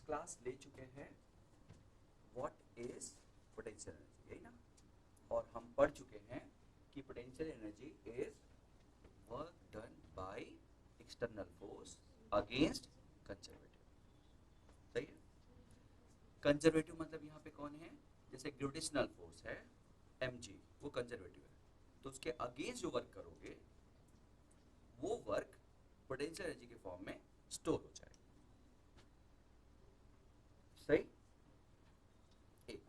Last class ले चुके हैं व्हाट इज पोटेंशियल एनर्जी, यही ना। और हम पढ़ चुके हैं कि potential energy is work done by external force against conservative. सही है। कंजर्वेटिव मतलब यहाँ पे कौन है, जैसे ग्रेविटेशनल फोर्स है mg, वो कंजर्वेटिव है, तो उसके अगेंस्ट जो वर्क करोगे वो वर्क पोटेंशियल एनर्जी के फॉर्म में स्टोर हो जाएगा। सही। एक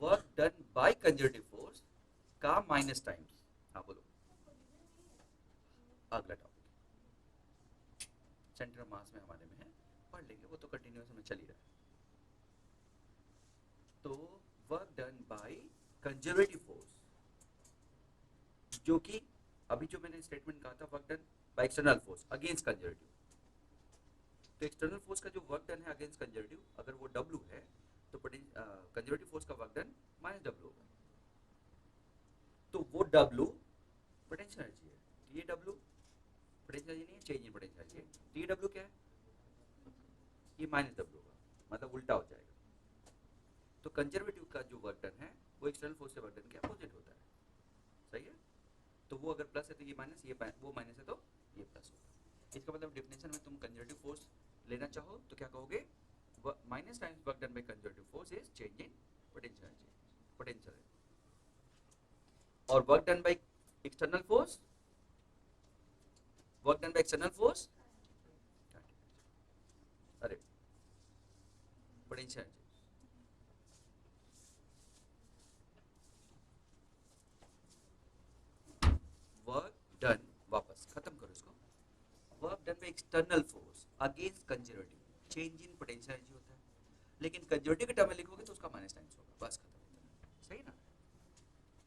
work done by conservative force का माइनस टाइम्स, हाँ बोलो, अगला टॉपिक सेंटर मास में हमारे में है, पढ़ लेंगे, वो तो कंटिन्यूस में चल ही रहा है। तो work done by conservative force, जो कि अभी जो मैंने स्टेटमेंट कहा था work done by external force against conservative, तो एक्सटर्नल फोर्स का जो वर्क डन है अगेंस्ट कंजर्वेटिव, अगर वो W है तो कंजर्वेटिव फोर्स का वर्क डन माइनस W होगा। तो वो W पोटेंशियल एनर्जी है, तो ये W पोटेंशियल एनर्जी नहीं है, चेंज इन पोटेंशियल एनर्जी है, तो ये W क्या है, ये माइनस W होगा, मतलब उल्टा हो जाएगा। तो कंजर्वेटिव का जो वर्क डन है वो एक्सटर्नल फोर्स के वर्क डन के अपोजिट होता है। सही है। तो वो अगर प्लस है तो ये माइनस, ये वो माइनस है तो ये प्लस होगा। इसका मतलब डेफिनेशन में तुम कंजर्वेटिव फोर्स लेना चाहो तो क्या कहोगे, minus times work done by conservative force is change in potential energy, potential. और work done by external force, work done by external force, अरे पोटेंशियल एनर्जी। वर्क डन, वापस खत्म करो इसको, work done by external force against conservative, change in potential energy होता है, लेकिन conservative के टर्म में लिखोगे तो उसका माइनस टाइम्स होगा, बस खत्म होता है। सही ना।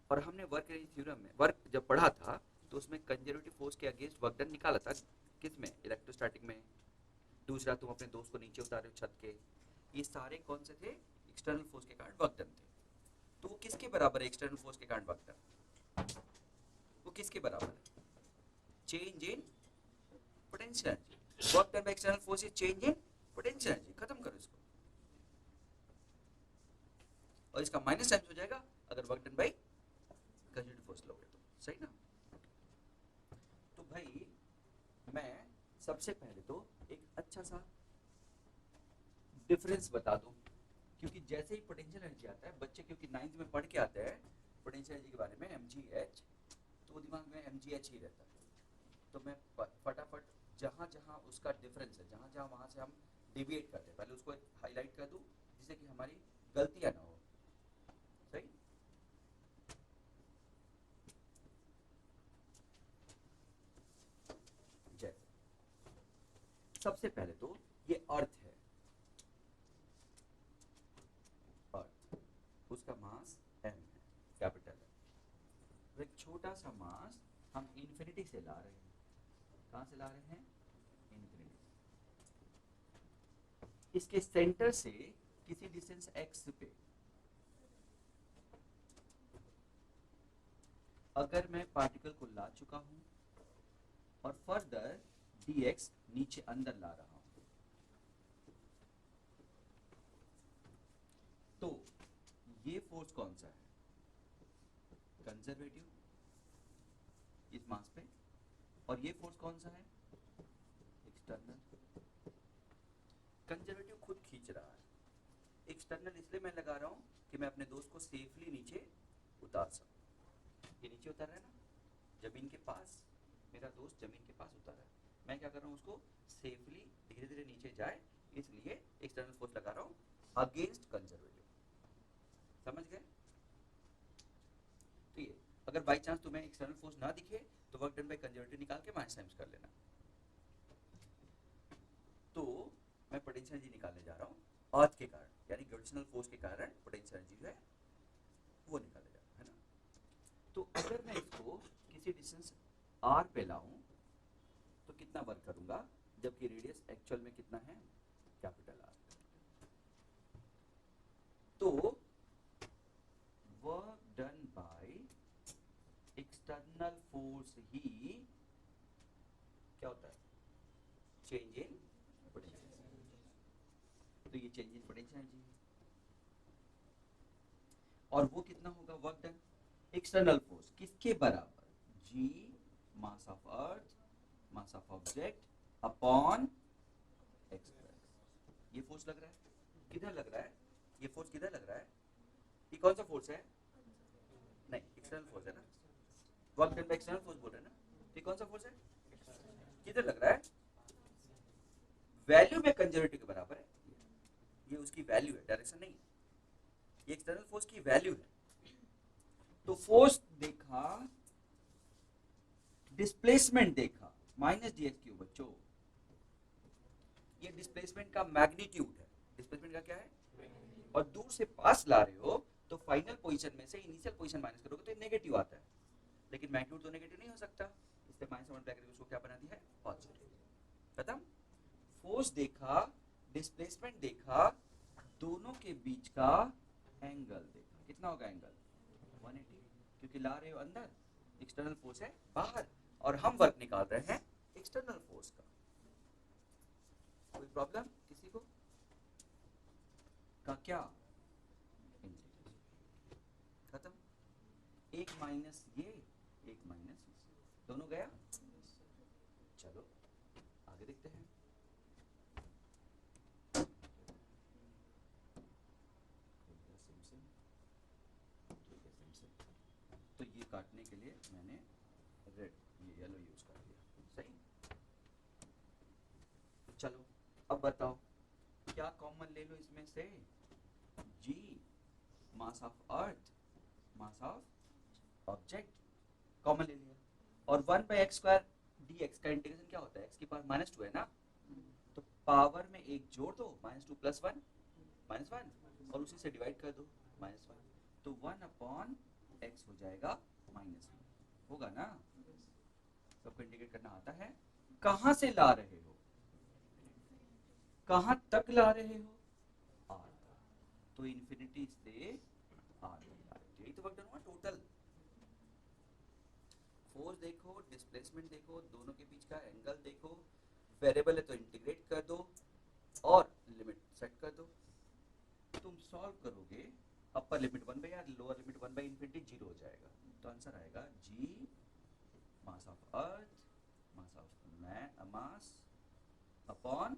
और हमने वर्क एनर्जी थ्योरम में वर्क जब पढ़ा था तो उसमें कंजर्वेटिव फोर्स के अगेंस्ट वर्क डन निकाला था, किस में, इलेक्ट्रोस्टैटिक में। दूसरा तुम अपने दोस्त को नीचे उतारे हो छत के, ये सारे कौन से थे, एक्सटर्नल फोर्स के कारण वर्क डन थे। तो वो किसके बराबर है, एक्सटर्नल फोर्स के कारण वर्क डन, वो किसके बराबर है, change in potential energy. Work done by external force is change in potential energy. खत्म करो इसको, और इसका माइनस टाइम्स हो जाएगा अगर work done by conservative force लोगे तो। सही ना। तो भाई मैं सबसे पहले तो एक अच्छा सा डिफरेंस बता दूं, क्योंकि जैसे ही पोटेंशियल एनर्जी आता है, बच्चे क्योंकि 9th में पढ़ के आते हैं पोटेंशियल एनर्जी के बारे में mgh, तो दिमाग में mgh ही रहता है। तो मैं फटाफट जहां जहां उसका डिफरेंस है, जहां जहां वहां से हम डिविएट करते हैं, पहले उसको हाईलाइट कर दूं जिससे कि हमारी गलतियां ना हो। सही। जैसे सबसे पहले तो ये अर्थ है, अर्थ, उसका मास m है, कैपिटल है। तो एक छोटा सा मास हम इन्फिनिटी से ला रहे हैं, कहां से ला रहे हैं, इन्फिनिटी। इसके सेंटर से किसी डिस्टेंस x पे अगर मैं पार्टिकल को ला चुका हूं और फर्दर dx नीचे अंदर ला रहा हूं, तो ये फोर्स कौन सा है, कंजर्वेटिव इस मास पे, और ये फोर्स कौन सा है, एक्सटर्नल। कंजर्वेटिव खुद खींच रहा है, एक्सटर्नल इसलिए मैं लगा रहा हूं कि मैं अपने दोस्त को सेफली नीचे उतार सकूं। ये नीचे उतर रहा है ना, जमीन के पास, मेरा दोस्त जमीन के पास उतर रहा है, मैं क्या कर रहा हूं, उसको सेफली धीरे धीरे नीचे जाए, इसलिए एक्सटर्नल फोर्स लगा रहा हूं अगेंस्ट कंजर्वेटिव। समझ गए। तो ये अगर बाई चांस तुम्हें एक्सटर्नल फोर्स ना दिखे तो वर्क डन बाय कंजर्वेटिव निकाल के माइनस टाइम्स कर लेना। तो मैं पोटेंशियल एनर्जी निकालने जा रहा हूं अर्थ के कारण, यानी ग्रेविटेशनल फोर्स के कारण पोटेंशियल एनर्जी जो है वो निकाले जा रहा है ना। तो अगर मैं इसको किसी डिस्टेंस r पे लाऊं तो कितना वर्क करूंगा, जबकि रेडियस एक्चुअल में कितना है, कैपिटल R। तो work done by external force ही क्या होता है, चेंज इन पोटेंशियल। तो ये चेंज इन पोटेंशियल एनर्जी है। और वो कितना होगा वर्क डन एक्सटर्नल फोर्स किसके बराबर, G mass of earth mass of object upon x square. ये फोर्स लग रहा है, किधर लग रहा है, ये फोर्स किधर लग रहा है, ये कौन सा फोर्स है, नहीं एक्सटर्नल फोर्स है ना, work done by external force बोल रहे हैं ना, ये कौन सा फोर्स है, किधर लग रहा है, वैल्यू में कंजर्वेटिव के बराबर है, ये उसकी वैल्यू है, डायरेक्शन नहीं, ये एक्सटर्नल फोर्स की वैल्यू है। तो फोर्स देखा, डिस्प्लेसमेंट देखा, माइनस डीएक्स क्यूब बच्चों, ये डिस्प्लेसमेंट का मैग्नीट्यूड है, डिस्प्लेसमेंट का क्या है, और दूर से पास ला रहे हो तो फाइनल पोजीशन में से इनिशियल पोजीशन माइनस करोगे तो नेगेटिव आता है, लेकिन मैग्नीट्यूड तो नेगेटिव नहीं हो सकता, इसलिए माइनस वन करके उसको क्या बना दिया है, पॉजिटिव। खत्म। फोर्स देखा, डिस्प्लेसमेंट देखा, दोनों के बीच का एंगल देखा, कितना होगा एंगल 180, क्योंकि ला रहे हो अंदर, एक्सटर्नल फोर्स है बाहर, और हम वर्क निकाल रहे हैं एक्सटर्नल फोर्स का। कोई प्रॉब्लम किसी को का क्या, खत्म। एक माइनस ये, एक माइनस दोनों गया, चलो आगे देखते हैं। तो ये काटने के लिए मैंने रेड, ये येलो यूज कर दिया, सही। चलो अब बताओ क्या कॉमन ले लो इसमें से, G mass of earth mass of object common ले लिया, और 1/x² dx का इंटीग्रेशन क्या होता है, x की पावर -2 है ना, तो पावर में एक जोड़ दो, -2 + 1 -1, और उसी से डिवाइड कर दो -1, तो 1/x हो जाएगा -1, होगा ना, सबको इंटीग्रेट करना आता है। कहां से ला रहे हो, कहां तक ला रहे हो, r, तो इन्फिनिटी से r, यही तो वर्क डन हुआ टोटल। फोर्स देखो, डिस्प्लेसमेंट देखो, दोनों के बीच का एंगल देखो, वेरिएबल है तो इंटीग्रेट कर दो और लिमिट सेट कर दो। तुम सॉल्व करोगे, upper limit 1/r, lower limit 1/∞ 0 हो जाएगा, तो आंसर आएगा G mass of earth mass of mass upon,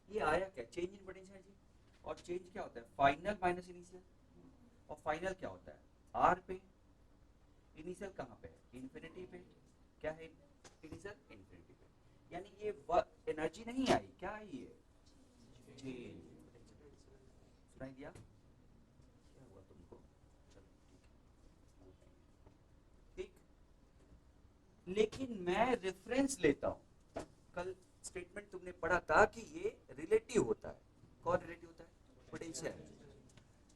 ये आया क्या, चेंज इन पोटेंशियल एनर्जी, और चेंज क्या होता है, फाइनल माइनस इनिशियल, और फाइनल क्या होता है, आर पे, इनिशियल कहाँ पे है, इन्फिनिटी पे, क्या है इनिशियल, इन्फिनिटी पे, यानी ये एनर्जी नहीं आई, क्या आई है, चेंज। सुनाई दिया, क्या हुआ तुमको, चलो ठीक, लेकिन मैं रेफरेंस लेता हूं, कल स्टेटमेंट तुमने पढ़ा था कि ये रिलेटिव होता है, कौन रिलेटिव होता है, पोटेंशियल,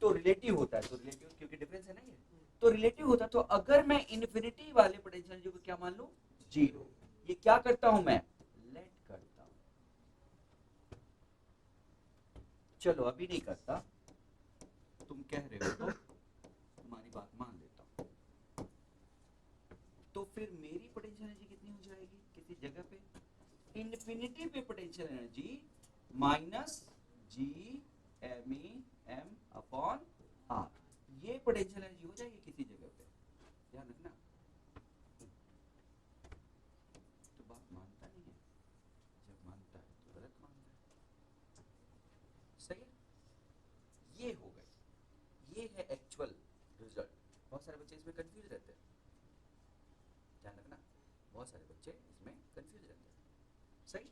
तो रिलेटिव होता है, तो रिलेटिव क्योंकि डिफरेंस है ना ये, तो रिलेटिव होता है, तो अगर मैं इन्फिनिटी वाले पोटेंशियल एनर्जी को क्या मान लूं, 0, ये क्या करता हूं मैं, लेट करता हूं, चलो अभी नहीं करता, तुम कह रहे हो तो तुम्हारी बात मान लेता हूं, तो फिर मेरी पोटेंशियल एनर्जी कितनी हो जाएगी, किसी जगह पे इन्फिनिटी पे पोटेंशियल एनर्जी -GmE_m/r, ये पोटेंशियल एनर्जी हो जाएगी किसी जगह पे, ध्यान रखना। तो बात मानता नहीं है, जब मानता है तो गलत मानता है, सही है, ये हो गई, ये है एक्चुअल रिजल्ट। बहुत सारे बच्चे इसमें कंफ्यूज रहते हैं, ध्यान रखना, बहुत सारे बच्चे इसमें कंफ्यूज रहते हैं, सही,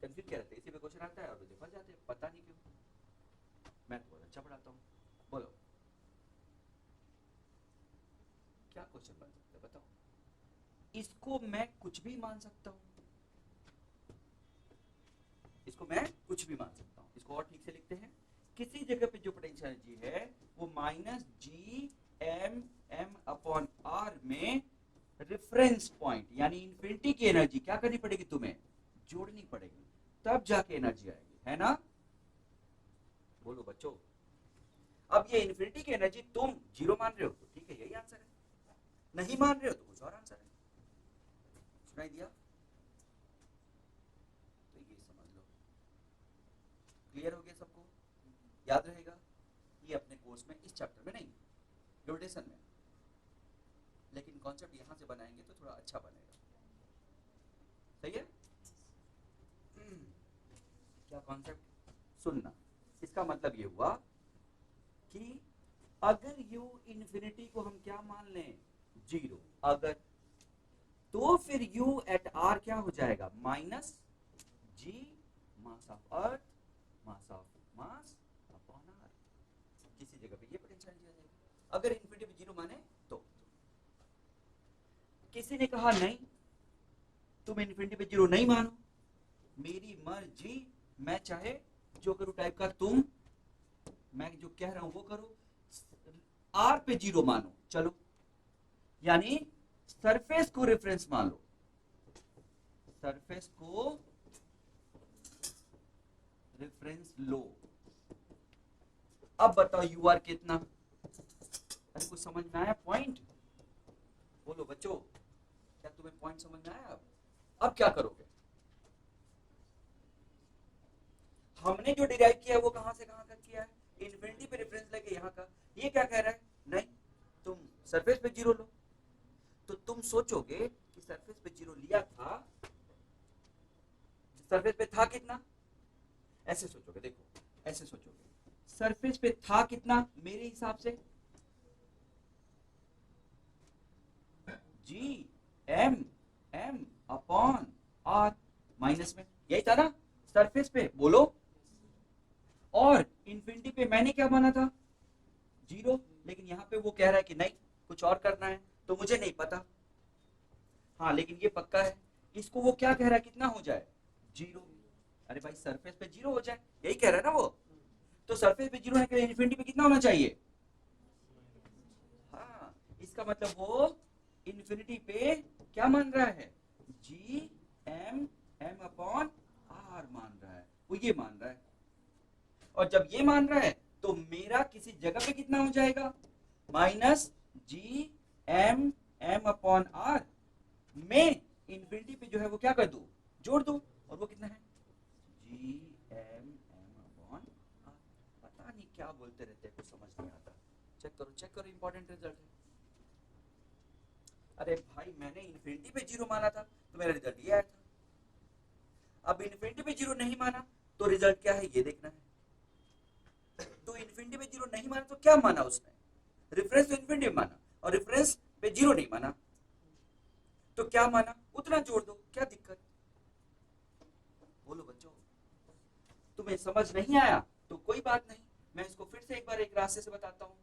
कंफ्यूज क्या रहते हैं, इसी पे क्वेश्चन आता है और मुझे फंस जाते हैं, पता नहीं क्यों, मैं तो बहुत अच्छा पढ़ाता हूँ। बोलो क्या क्वेश्चन बन सकता है, बताओ, इसको मैं कुछ भी मान सकता हूँ, इसको मैं कुछ भी मान सकता हूँ, इसको और ठीक से लिखते हैं, किसी जगह पे जो पोटेंशियल एनर्जी है वो -GmM/r में रेफरेंस पॉइंट यानी इन्फिनिटी की एनर्जी क्या करनी पड़ेगी, तुम्हें जोड़नी पड़ेगी, तब जाके एनर्जी आएगी, है ना, बोलो बच्चों। अब ये इन्फिनिटी की एनर्जी तुम 0 मान रहे हो तो ठीक है, यही आंसर है, नहीं मान रहे हो तो कुछ और आंसर है, सुनाई दिया, तो ये समझ लो, क्लियर हो गया सबको? याद रहेगा ये अपने कोर्स में इस चैप्टर में नहीं, रोटेशन में, लेकिन कॉन्सेप्ट यहां से बनाएंगे तो थोड़ा अच्छा बनेगा। सही है? क्या कॉन्सेप्ट? सुनना। इसका मतलब ये हुआ कि अगर u इन्फिनिटी को हम क्या मान लें, 0, अगर, तो फिर u एट r क्या हो जाएगा, minus g mass of earth mass of mass upon r। किसी जगह पे ये पोटेंशियल दिया जाएगा अगर इन्फिनिटी पे 0 माने तो। किसी ने कहा नहीं, तुम इन्फिनिटी पे 0 नहीं मानो, मेरी मर्जी, मैं चाहे जो करूं टाइप का, तुम, मैं जो कह रहा हूं वो करो, r पे 0 मानो। चलो, यानी सरफेस को रेफरेंस मान लो, सरफेस को रेफरेंस लो। अब बताओ यू आर कितना? अरे कुछ समझ में आया पॉइंट? बोलो बच्चों, क्या तुम्हें पॉइंट समझ में आया? अब क्या करोगे? हमने जो डिराइव किया है वो कहां से कहां तक किया है, इन्फिनिटी पे रेफरेंस लेके यहां का। ये क्या कह रहा है, नहीं तुम सरफेस पे 0 लो। तो तुम सोचोगे कि सरफेस पे 0 लिया था, सरफेस पे था कितना, ऐसे सोचोगे, देखो ऐसे सोचोगे, सरफेस पे था कितना मेरे हिसाब से, G M M upon R, minus में यही था ना सरफेस पे, बोलो। और इन्फिनिटी पे मैंने क्या माना था, 0, लेकिन यहां पे वो कह रहा है कि नहीं कुछ और करना है, तो मुझे नहीं पता। हाँ लेकिन ये पक्का है, इसको वो क्या कह रहा है, कितना हो जाए, 0। अरे भाई सरफेस पे 0 हो जाए, यही कह रहा है ना वो। तो सरफेस पे 0 होने के लिए इन्फिनिटी पे कितना होना चाहिए, हाँ, इसका मतलब वो इन्फिनिटी पे क्या मान रहा है, G M M upon R मान रहा है, वो ये मान रहा है। और जब ये मान रहा है तो मेरा किसी जगह पे कितना हो जाएगा, minus G M M upon R में इन्फिनिटी पे जो है वो क्या कर दू, जोड़ दो, और वो कितना है, G M M upon R. पता नहीं क्या बोलते रहते हैं, कुछ समझ नहीं आता। चेक करो, इंपॉर्टेंट रिजल्ट है। अरे भाई मैंने इन्फिनिटी पे 0 माना था तो मेरा रिजल्ट ये आया था। अब इन्फिनिटी पे 0 नहीं माना तो रिजल्ट क्या है ये देखना है। तो इन्फिनिटी पे 0 नहीं माना तो क्या माना उसने, रेफरेंस तो इन्फिनिटी माना, और रेफरेंस पे 0 नहीं माना, तो क्या माना, उतना जोड़ दो, क्या दिक्कत? बोलो बच्चों, तुम्हें समझ नहीं आया तो कोई बात नहीं, मैं इसको फिर से एक बार एक रास्ते से बताता हूँ,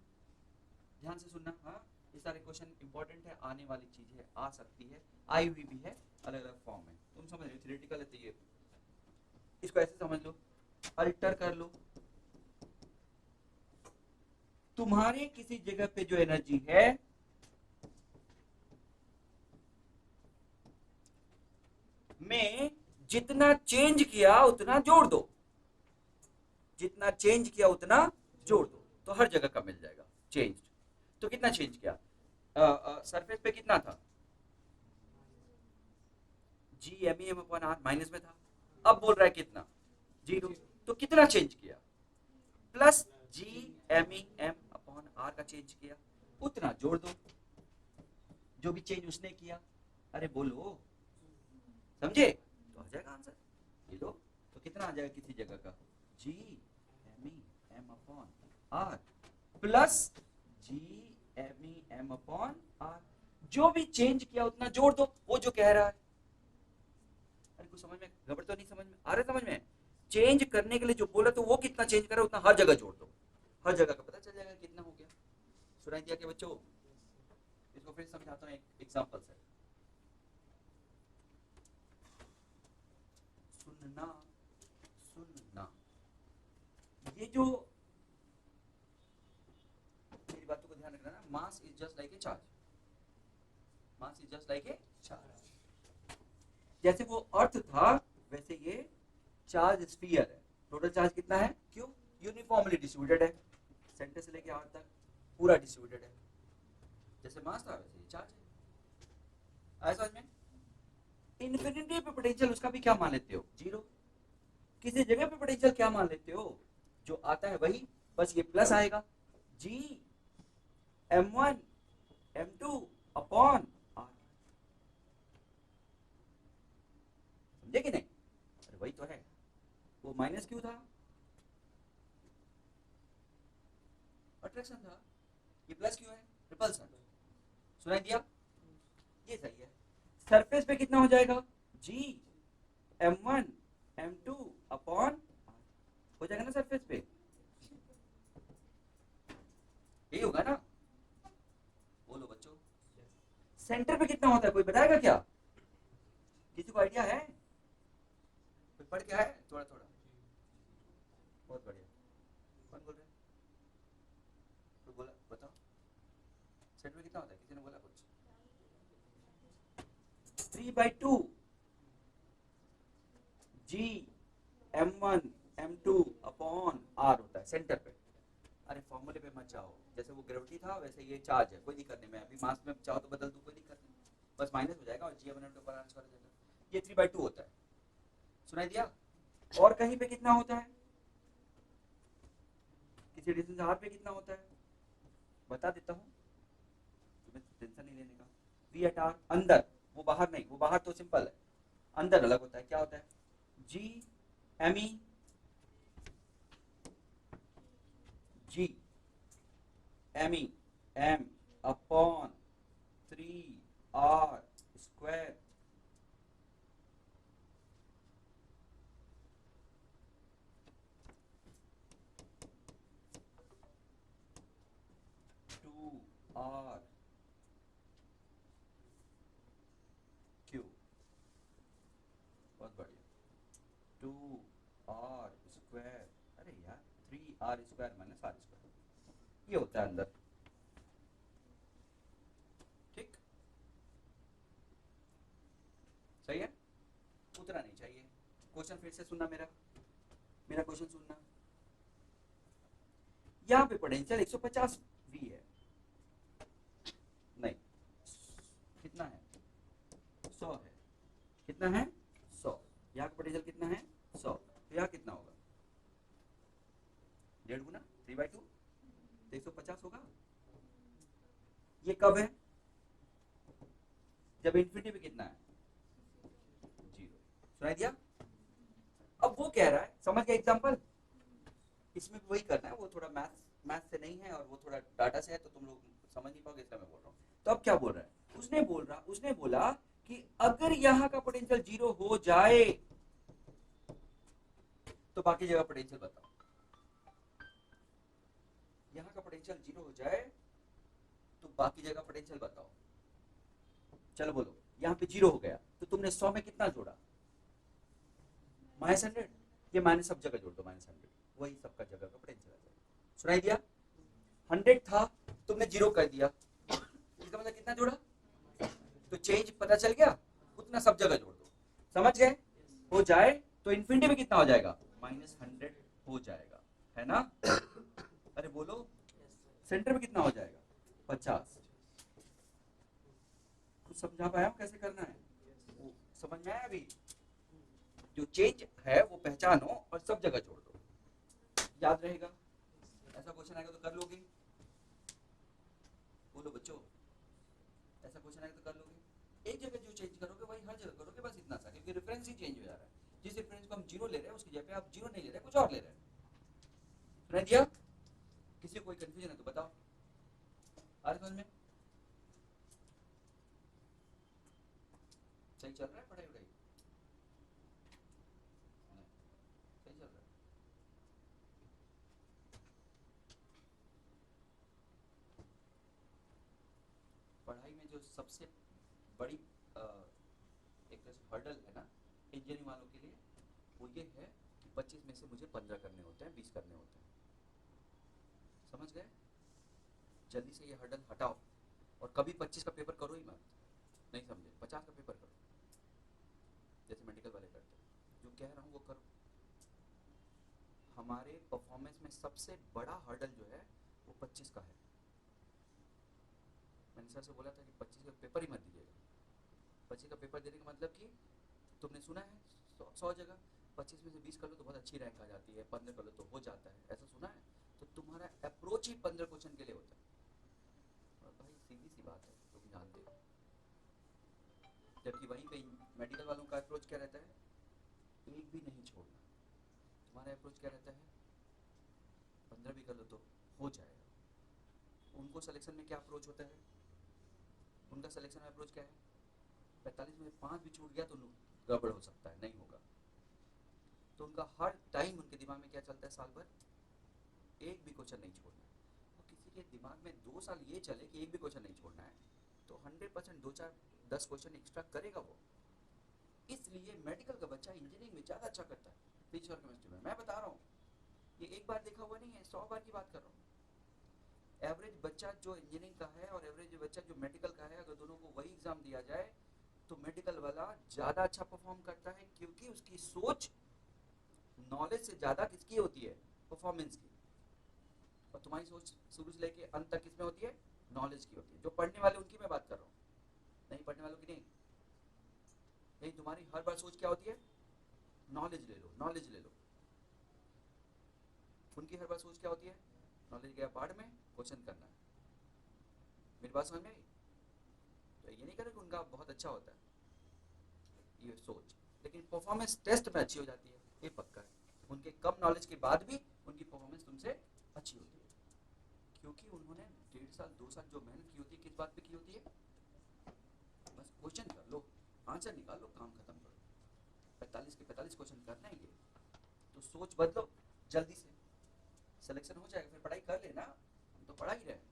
ध्यान से सुनना। हाँ, ये सारे क्वेश्चन इंपॉर्टेंट है, आने वाली चीज है, आ सकती है, आई हुई भी है, अलग अलग फॉर्म में, तुम समझ रहे, थ्योरेटिकल है तो ये इसको ऐसे समझ लो, अल्टर कर लो, तुम्हारे किसी जगह पे जो एनर्जी है में जितना चेंज किया उतना जोड़ दो, जितना चेंज किया उतना जोड़ दो, तो हर जगह का मिल जाएगा चेंज। तो कितना चेंज किया, सरफेस पे कितना था, G M M upon R minus में था, अब बोल रहा है कितना, 0, तो कितना चेंज किया, plus G M M upon R का चेंज किया, उतना जोड़ दो, जो भी चेंज उसने किया। अरे बोलो, समझे? तो आ जाएगा आंसर, ये लो, तो कितना आ जाएगा किसी जगह का, G M M upon R plus G M M upon R, जो भी चेंज किया उतना जोड़ दो, वो जो कह रहा है। अरे कुछ समझ में गड़बड़ तो नहीं, समझ में आ रहा है, समझ में, चेंज करने के लिए जो बोला तो वो कितना चेंज करा उतना हर जगह जोड़ दो, हर जगह का पता चल जाएगा कितना हो गया। सुनाई दिया क्या बच्चों? इसको फिर समझाता हूँ एक एग्जांपल से, सुनना सुनना। ये जो मेरी बातों को ध्यान रखना ना, mass is just like a charge, mass is just like a charge, जैसे वो अर्थ था वैसे ये चार्ज स्फीयर है, टोटल चार्ज कितना है, क्यों, यूनिफॉर्मली डिस्ट्रीब्यूटेड है, सेंटर से लेके आर्थ तक पूरा डिस्ट्रीब्यूटेड है, जैसे मास था वैसे ये चार्ज है। आया समझ में? इन्फिनिटी पे पोटेंशियल उसका भी क्या मान लेते हो, 0, किसी जगह पे पोटेंशियल क्या मान लेते हो, जो आता है वही, बस ये प्लस आएगा, जी m1 m2 अपॉन r, समझे कि नहीं? अरे वही तो है, वो माइनस क्यों था, अट्रैक्शन था, ये प्लस क्यों है, रिपल्सन, सुनाई दिया, ये सही है। सरफेस पे कितना हो जाएगा, जी m1 m2 अपॉन हो जाएगा ना सरफेस पे, यही होगा ना, बोलो बच्चों। सेंटर पे कितना होता है, कोई बताएगा क्या, किसी को आइडिया है, कोई पढ़ के है थोड़ा थोड़ा, बहुत बढ़िया, कौन बोल रहे हैं, कोई बोला बताओ, सेंटर पे कितना होता है, किसी ने बोला कुछ, 3/2 जी m1 m2 अपॉन r होता है सेंटर पे। अरे फॉर्मूले पे मत जाओ, जैसे वो ग्रेविटी था वैसे ये चार्ज है, कोई दिक्कत नहीं, मैं अभी मास में चाहो तो बदल दूं, कोई दिक्कत नहीं, बस माइनस हो जाएगा और जी m1 m2 पर आंसर हो जाएगा, ये 3/2 होता है, सुनाई दिया। और कहीं पे कितना होता है, किसी डिस्टेंस r पे कितना होता है, बता देता हूँ, तुम्हें टेंशन नहीं लेने का, v एट r अंदर, वो बाहर नहीं, वो बाहर तो सिंपल है, अंदर अलग होता है, क्या होता है, G M E G M E M upon 3r square, two R Q, बहुत बढ़िया, 2r स्क्वायर, अरे यार 3r square minus r square, ये होता है अंदर, ठीक, सही है, उतना नहीं चाहिए। क्वेश्चन फिर से सुनना, मेरा मेरा क्वेश्चन सुनना, यहाँ पे पोटेंशियल 150 वी है, नहीं कितना है, 100 है, कितना है 100, यहाँ का पोटेंशियल कितना है 100, तो यहाँ कितना होगा, 1.5 गुना 3/2, तो 150 होगा, ये कब है, जब इन्फिनिटी पे कितना है, 0, सुनाई दिया। अब वो कह रहा है, समझ गया एग्जांपल, इसमें भी वही करना है, वो थोड़ा मैथ से नहीं है और वो थोड़ा डाटा से है, तो तुम लोग समझ नहीं पाओगे, इसलिए मैं बोल रहा हूँ। तो अब क्या बोल रहा है, उसने बोला कि अगर यहाँ का पोटेंशियल 0 हो जाए तो बाकी जगह पोटेंशियल बताओ, यहाँ का पोटेंशियल 0 हो जाए तो बाकी जगह पोटेंशियल बताओ, चलो बोलो, यहाँ पे 0 हो गया तो तुमने 100 में कितना जोड़ा, -100, ये माइनस सब जगह जोड़ दो, -100, वही सबका जगह का पोटेंशियल आ जाएगा, सुनाई दिया। 100 था, तुमने 0 कर दिया, इसका मतलब कितना जोड़ा, तो चेंज पता चल गया, उतना सब जगह जोड़ दो, समझ गए, हो जाए तो इन्फिनिटी में कितना हो जाएगा, -100 हो जाएगा, है ना, अरे बोलो, सेंटर में कितना हो जाएगा, 50, कुछ समझा पाया हूँ कैसे करना है, वो समझ में आया अभी, जो चेंज है वो पहचानो और सब जगह जोड़ दो, याद रहेगा, ऐसा क्वेश्चन आएगा तो कर लोगे, बोलो बच्चों, ऐसा क्वेश्चन आएगा तो कर लोगे, एक जगह जो चेंज करोगे वही हर जगह करोगे, बस इतना सा, क्योंकि रेफरेंस ही चेंज हो जा रहा है, जिस रेफरेंस को हम 0 ले रहे हैं उसकी जगह पे आप 0 नहीं ले रहे, कुछ और ले रहे हैं, सुना दिया, किसी को कोई कंफ्यूजन है तो बताओ, आ रहा समझ में, सही चल रहा है पढ़ाई वढ़ाई, सही चल रहा है, पढ़ाई में जो सबसे बड़ी एक तरह से हर्डल है ना इंजीनियरिंग वालों के लिए, वो ये है कि 25 में से मुझे 15 करने होते हैं, 20 करने होते हैं, समझ गए, जल्दी से ये हर्डल हटाओ, और कभी 25 का पेपर करो ही मत, नहीं समझे, 50 का पेपर करो, जैसे मेडिकल वाले करते हैं, जो कह रहा हूँ वो करो। हमारे परफॉर्मेंस में सबसे बड़ा हर्डल जो है वो 25 का है, मैंने सर से बोला था कि 25 का पेपर ही मत दीजिएगा, 25 का पेपर देने का मतलब कि तुमने सुना है 100 जगह 25 में से 20 कर लो तो बहुत अच्छी रैंक आ जाती है, 15 कर लो तो हो जाता है, ऐसा सुना है? तो तुम्हारा अप्रोच ही 15 क्वेश्चन के लिए होता है। और भाई सीधी सी बात है, तुम जानते हो। जबकि वहीं पे मेडिकल वालों का अप्रोच क्या रहता है? एक भी नहीं छोड़ना। तुम्हारा अप्रोच क्या रहता है? 15 भी कर लो तो हो जाएगा। उनको सिलेक्शन में क्या अप्रोच होता है? उनका सिलेक्शन में अप्रोच क्या है? 45 में 5 भी छूट गया तो गड़बड़ हो सकता है, नहीं होगा। तो उनका हर टाइम उनके दिमाग में क्या चलता है? साल भर एक भी क्वेश्चन नहीं छोड़ना है। तो किसी के दिमाग में 2 साल ये चले कि एक भी क्वेश्चन नहीं छोड़ना है, तो 100% 2 4 10 क्वेश्चन एक्स्ट्रा करेगा वो। इसलिए मेडिकल का बच्चा इंजीनियरिंग में ज़्यादा अच्छा करता है फिजिक्स और केमिस्ट्री में। मैं बता रहा हूँ, ये एक बार देखा हुआ नहीं है, 100 बार की बात कर रहा हूँ। एवरेज बच्चा जो इंजीनियरिंग का है और एवरेज बच्चा जो मेडिकल का है, अगर दोनों को वही एग्जाम दिया जाए तो मेडिकल वाला ज़्यादा अच्छा परफॉर्म करता है, क्योंकि उसकी सोच नॉलेज से ज़्यादा किसकी होती है? परफॉर्मेंस की। और तुम्हारी सोच शुरू से लेके अंत तक किसमें होती है? नॉलेज की होती है। जो पढ़ने वाले उनकी मैं बात कर रहा हूँ, नहीं पढ़ने वालों की नहीं। नहीं, तुम्हारी हर बार सोच क्या होती है? नॉलेज ले लो, नॉलेज ले लो। उनकी हर बार सोच क्या होती है? नॉलेज गया बाढ़ में, क्वेश्चन करना है। मेरी बात समझ में आई? तो ये नहीं कह रहा कि उनका बहुत अच्छा होता है ये सोच, लेकिन परफॉर्मेंस टेस्ट में अच्छी हो जाती है, ये पक्का है। उनके कम नॉलेज के बाद भी उनकी परफॉर्मेंस तुमसे अच्छी होती है, क्योंकि उन्होंने 1.5 साल 2 साल जो मेहनत की होती है, किस बात पे की होती है? बस क्वेश्चन कर लो, आंसर निकाल लो, काम खत्म करो। 45 के 45 क्वेश्चन करना ही है। तो सोच बदलो जल्दी से, सिलेक्शन हो जाएगा। फिर पढ़ाई कर लेना, हम तो पढ़ा ही रहे हैं,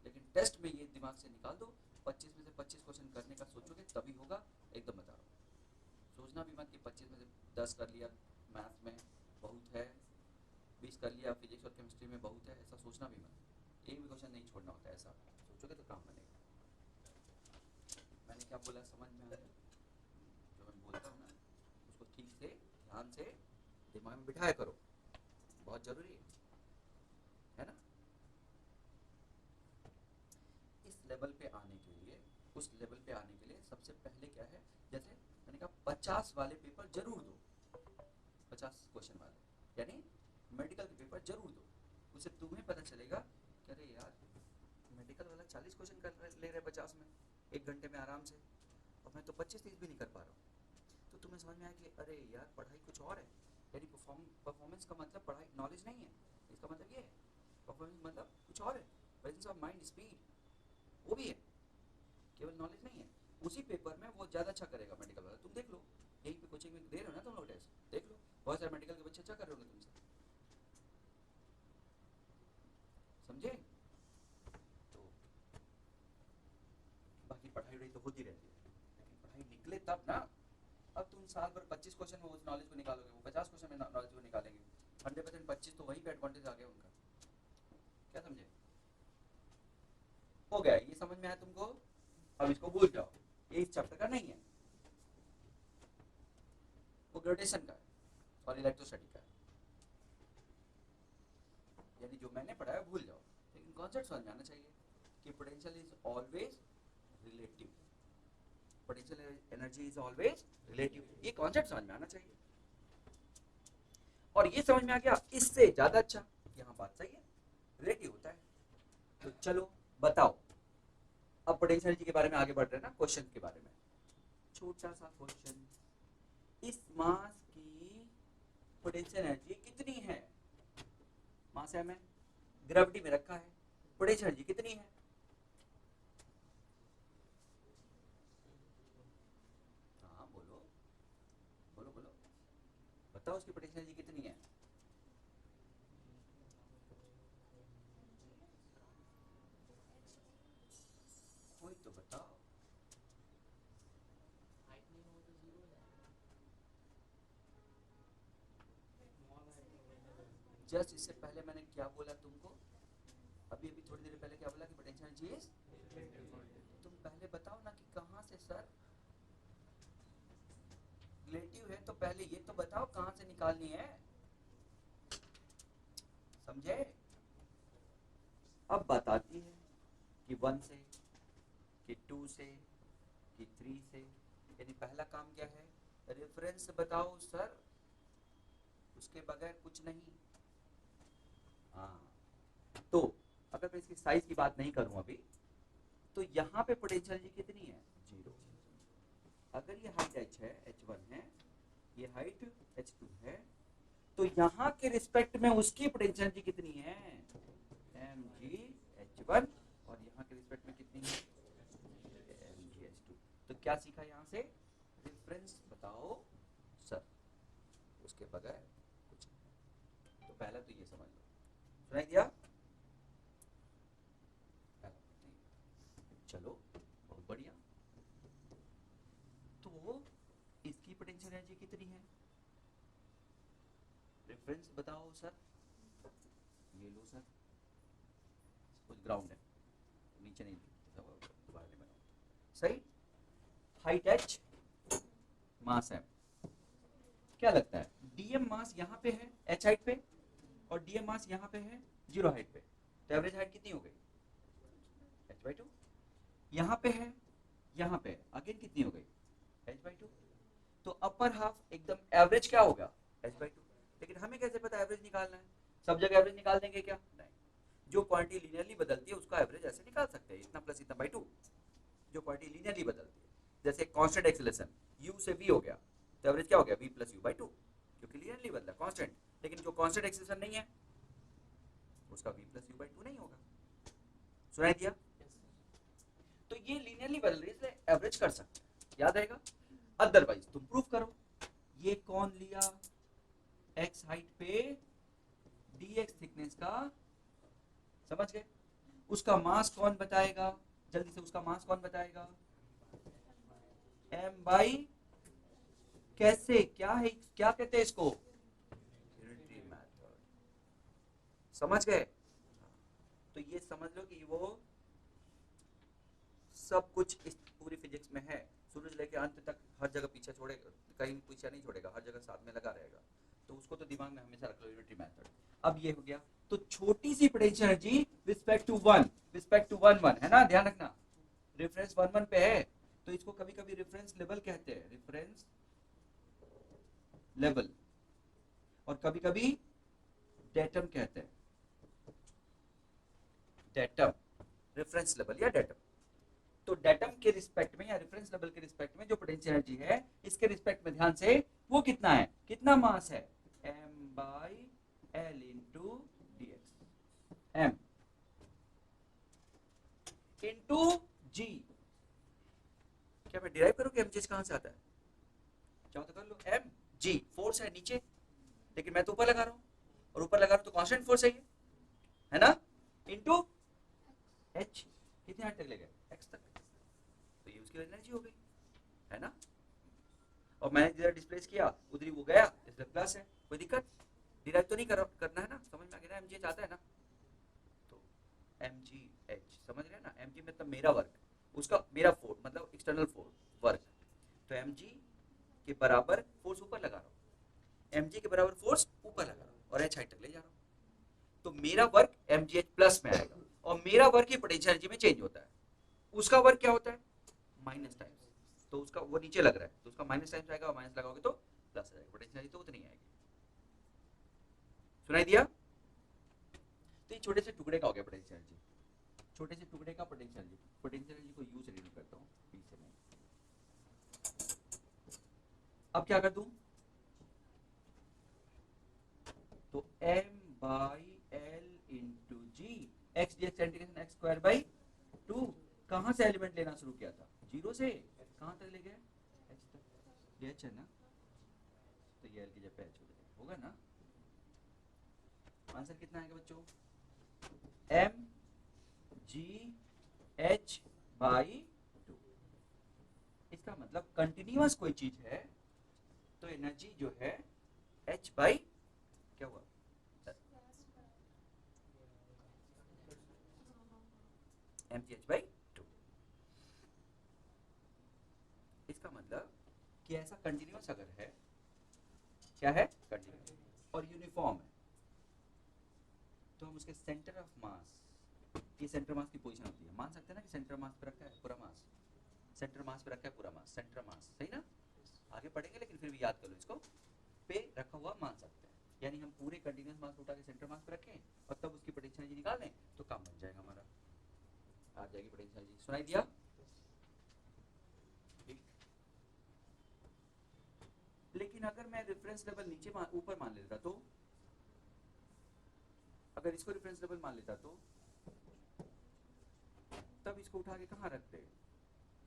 लेकिन टेस्ट में ये दिमाग से निकाल दो। 25 में से 25 क्वेश्चन करने का सोचोगे तभी होगा, एकदम बता रहा हूँ। सोचना भी मत कि 25 में से 10 कर लिया मैथ्स में बहुत है, 20 कर लिया फिजिक्स और केमिस्ट्री में बहुत है, ऐसा सोचना भी मत। एक भी क्वेश्चन नहीं छोड़ना होता है, ऐसा सोचोगे तो काम बनेगा। मैंने क्या बोला समझ में आया? जो मैं बोलता हूँ ना, उसको ठीक से ध्यान से दिमाग में बिठाया करो, बहुत जरूरी है ना? इस लेवल पे आने के लिए, उस लेवल पे आने के लिए सबसे पहले क्या है? जैसे मैंने कहा 50 वाले पेपर जरूर दो, 50 क्वेश्चन वाले, यानी मेडिकल के पेपर जरूर दो। उससे तुम्हें पता चलेगा कि अरे यार, मेडिकल वाला 40 क्वेश्चन कर ले रहे 50 में, 1 घंटे में आराम से, और मैं तो 25-30 भी नहीं कर पा रहा हूँ। तो तुम्हें समझ में आया कि अरे यार, पढ़ाई कुछ और है। यानी परफॉर्मेंस का मतलब पढ़ाई नॉलेज नहीं है, इसका मतलब ये है। परफॉर्मेंस मतलब कुछ और है, प्रेजेंस ऑफ माइंड, स्पीड, वो भी है, केवल नॉलेज नहीं है। उसी पेपर में वो ज़्यादा अच्छा करेगा मेडिकल वाला। तुम देख लो, यहीं पे कोचिंग में दे रहे हो ना तुम लोग टेस्ट, देख लो बहुत सारे मेडिकल के बच्चे अच्छा कर रहे होंगे तुमसे, समझे? तो बाकी पढ़ाई वढ़ाई तो होती रहती है, लेकिन पढ़ाई निकले तब ना। अब तुम साल भर 25 क्वेश्चन में उस नॉलेज को निकालोगे, वो 50 क्वेश्चन में नॉलेज को निकालेंगे। 100% 25 तो वहीं पे एडवांटेज आ गया उनका। क्या समझे? हो गया, ये समझ में आया तुमको? अब इसको भूल जाओ, ये इस चैप्टर का नहीं है, वो ग्रेजुएशन का है और इलेक्ट्रोस्टैटिक का है। यानी जो मैंने पढ़ाया भूल जाओ, लेकिन कॉन्सेप्ट समझ में आना चाहिए कि potential is always relative, potential energy is always relative, ये कॉन्सेप्ट समझ में आना चाहिए। और ये समझ में आ गया, इससे ज्यादा अच्छा, यहाँ बात सही है, रिलेटिव होता है। तो चलो बताओ, अब पोटेंशियल एनर्जी के बारे में आगे बढ़ रहे हैं ना, क्वेश्चन के बारे में। छोटा सा क्वेश्चन, इस मास की पोटेंशियल एनर्जी कितनी है? मास है, में ग्रेविटी में रखा है, पोटेंशियल एनर्जी कितनी है? हाँ बोलो, बोलो बोलो, बताओ उसकी पोटेंशियल एनर्जी कितनी है? कोई तो बताओ। जस्ट इससे पहले मैंने क्या बोला तुमको? अभी अभी थोड़ी देर पहले क्या बोला कि पोटेंशियल एनर्जी इज, तुम पहले बताओ ना कि कहाँ से सर रिलेटिव है, तो पहले ये तो बताओ कहाँ से निकालनी है, समझे? अब बात आती है कि 1 से, कि 2 से, कि 3 से। यानी पहला काम क्या है? रेफरेंस बताओ सर, उसके बगैर कुछ नहीं। हाँ, तो अगर मैं इसकी साइज की बात नहीं करूं अभी, तो यहाँ पे पोटेंशियल एनर्जी कितनी है? 0। अगर ये हाइट h है, h1 है, ये हाइट h2 है, तो यहाँ के रिस्पेक्ट में उसकी पोटेंशियल एनर्जी कितनी है? mgh1, और यहाँ के रिस्पेक्ट में कितनी है? mgh2। तो क्या सीखा यहाँ से? रेफरेंस बताओ सर, उसके बगैर कुछ नहीं। तो पहला तो ये समझ लो, सुनाई दिया? चलो बहुत बढ़िया। तो इसकी पोटेंशियल एनर्जी कितनी है? रेफरेंस बताओ सर। ये लो सर, कुछ ग्राउंड है, नीचे नहीं, दोबारा नहीं बनाओ, सही। हाइट h, मास m। क्या लगता है dm मास यहाँ पे है h हाइट पे, और dm मास यहाँ पे है 0 हाइट पे, तो एवरेज हाइट कितनी हो गई? h/2। यहाँ पे है, यहाँ पे अगेन कितनी हो गई? h/2। तो अपर हाफ एकदम एवरेज क्या होगा? h/2। लेकिन हमें कैसे पता एवरेज निकालना है? सब जगह एवरेज निकाल देंगे क्या? नहीं। जो क्वांटिटी लीनियरली बदलती है उसका एवरेज ऐसे निकाल सकते हैं, इतना प्लस इतना बाई 2। जो क्वांटिटी लीनियरली बदलती है, जैसे कांस्टेंट एक्सेलरेशन u से v हो गया, तो एवरेज क्या हो गया? v + u/2, क्योंकि लीनियरली बदला कांस्टेंट। लेकिन जो कांस्टेंट एक्सेलरेशन नहीं है उसका v + u/2 नहीं होगा। सुनाई दिया? तो ये लीनियरली बदल रही है, इसलिए एवरेज कर सकते हैं, याद रहेगा। अदरवाइज तुम प्रूफ करो। ये कौन लिया? x हाइट पे dx थिकनेस का, समझ गए? उसका मास कौन बताएगा? जल्दी से, उसका मास कौन बताएगा? m/, कैसे, क्या है, क्या कहते हैं इसको? Unitary method. समझ गए? तो ये समझ लो कि वो सब कुछ इस पूरी फिजिक्स में है, शुरू से लेके अंत तक हर जगह पीछे छोड़ेगा, कहीं पीछे नहीं छोड़ेगा, हर जगह साथ में लगा रहेगा। तो उसको तो दिमाग में हमेशा रख लो, यूनिटरी मेथड। अब ये हो गया। तो छोटी सी पोटेंशियल एनर्जी रिस्पेक्ट टू 1 है ना, ध्यान रखना। रेफरेंस 1 पे है, तो इसको कभी कभी रेफरेंस लेवल कहते हैं, रेफरेंस लेवल, और कभी कभी डेटम कहते हैं, डेटम, रेफरेंस लेवल या डेटम। तो डेटम के रिस्पेक्ट में या रेफरेंस लेवल के रिस्पेक्ट में जो पोटेंशियल एनर्जी है, इसके रिस्पेक्ट में ध्यान से, वो कितना है, कितना मास है? m/l into dx, m into g। क्या मैं डिराइव करूं कि mg कहां से आता है? चाहो तो कर लो, mg फोर्स है नीचे, लेकिन मैं तो ऊपर लगा रहा हूं, और ऊपर लगा रहा हूं तो कांस्टेंट फोर्स है ना, इंटू h। कितने हाइट तक ले गए? x तक। तो ये उसकी एनर्जी हो गई, है ना। और मैंने जिधर डिस्प्लेस किया उधर ही वो गया, इसलिए प्लस है। कोई दिक्कत? डिराइव तो नहीं करना है ना, समझ में आ गया ना, mgh आता है ना। तो mgh समझ रहे हैं ना, mg मतलब मेरा वर्क, उसका मेरा फोर्स मतलब एक्सटर्नल फोर्स वर्क। तो mg के बराबर फोर्स ऊपर लगा रहा हूँ, mg के बराबर फोर्स ऊपर लगा रहा हूँ, और h हाइट तक ले जा रहा हूँ। तो मेरा वर्क mgh प्लस में आएगा, और मेरा वर्क ही पोटेंशियल एनर्जी में चेंज होता है। उसका वर्क क्या होता है? Minus times. तो उसका वो नीचे लग रहा है, तो उसका माइनस टाइम्स आएगा, और माइनस लगाओगे तो प्लस आ जाएगा, पोटेंशियल एनर्जी तो उतनी आएगी। सुनाई दिया? तो ये छोटे से टुकड़े का हो गया पोटेंशियल एनर्जी, छोटे से टुकड़े का पोटेंशियल एनर्जी। पोटेंशियल एनर्जी को यू से डिनोट करता हूँ, पी से नहीं। अब क्या कर दूं? तो m/l into G, X D X integration X square by 2। कहां से एलिमेंट लेना शुरू किया था? 0 से। कहां तक ले गए? h तक। ये h है ना, तो ये l की जगह पे h होगा ना। आंसर कितना आएगा बच्चों? mgh/2। इसका मतलब कंटिन्यूअस कोई चीज है तो एनर्जी जो है h बाई क्या हुआ? mgh/2। इसका मतलब कि ऐसा कंटिन्यूअस अगर है, क्या है? कंटिन्यूअस और यूनिफॉर्म है, तो हम उसके सेंटर ऑफ मास, ये सेंटर मास की पोजीशन होती है, मान सकते हैं ना कि सेंटर मास पे रखा है पूरा मास, सेंटर मास पे रखा है पूरा मास, सेंटर मास, सही ना। आगे पढ़ेंगे लेकिन फिर भी याद कर लो इसको, पे रखा हुआ मान सकते हैं, यानी हम पूरे कंटिन्यूस मास उठा के सेंटर मास पे रखें और तब उसकी पोटेंशियल एनर्जी निकाल लें तो काम बन जाएगा हमारा, आ जाएगी पोटेंशियल एनर्जी। सुनाई दिया? लेकिन अगर मैं रेफरेंस लेवल नीचे ऊपर मान लेता तो, अगर इसको रेफरेंस लेवल मान लेता तो तब इसको उठा के कहाँ रखते?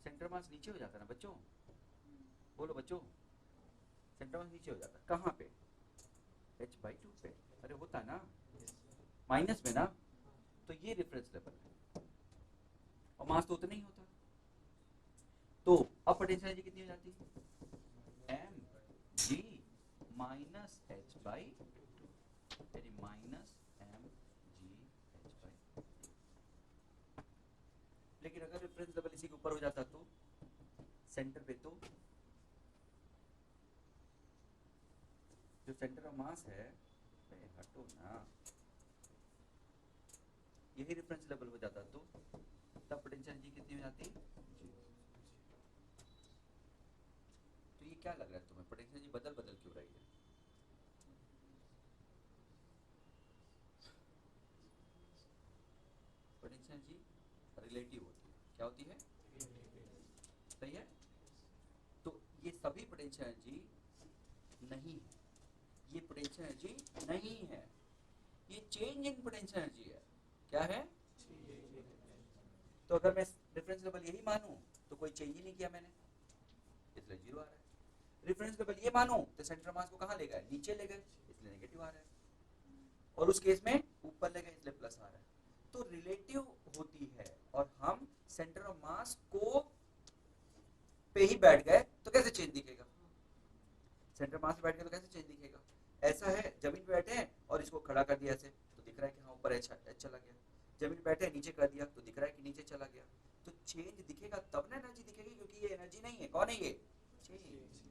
सेंटर मास नीचे हो जाता ना बच्चों, बोलो बच्चों, सेंटर मास नीचे हो जाता कहाँ पे? h/2 पे। अरे होता ना माइनस में ना, तो ये रेफरेंस लेवल है और मास तो उतना ही होता, तो अब पोटेंशियल एनर्जी कितनी हो जाती है? mg माइनस h/2 यानी माइनस mg/2। लेकिन अगर रेफरेंस लेवल इसी के ऊपर हो जाता तो सेंटर पे, तो जो सेंटर ऑफ मास है, हटो ना, यही रेफरेंस लेवल हो जाता तो तब पोटेंशियल एनर्जी कितनी हो जाती? तो ये क्या लग रहा है तुम्हें, पोटेंशियल एनर्जी बदल बदल क्यों रही है? पोटेंशियल एनर्जी रिलेटिव होती है, क्या होती है? सही है। तो ये सभी पोटेंशियल एनर्जी नहीं है, ये पोटेंशियल एनर्जी नहीं है, ये चेंज इन पोटेंशियल एनर्जी है। क्या है? तो अगर मैं रेफरेंस लेवल यही मानूं तो कोई चेंज ही नहीं किया मैंने, इसलिए जीरो आ रहा है। रेफरेंस लेवल ये मानूं तो सेंटर मास को कहाँ ले गए? नीचे ले गए, इसलिए नेगेटिव आ रहा है, और उस केस में ऊपर ले गए इसलिए प्लस आ रहा है। तो रिलेटिव होती है, और हम सेंटर ऑफ मास को पे ही बैठ गए तो कैसे चेंज दिखेगा? सेंटर मास पे बैठ गए तो कैसे चेंज दिखेगा? ऐसा है, जमीन पे बैठे हैं और इसको खड़ा कर दिया ऐसे तो दिख रहा है कि हाँ ऊपर एच चला गया, जमीन पे बैठे नीचे कर दिया तो दिख रहा है कि नीचे चला गया। तो चेंज दिखेगा तब ना एनर्जी दिखेगी, क्योंकि ये एनर्जी नहीं है। कौन है ये? चेंज।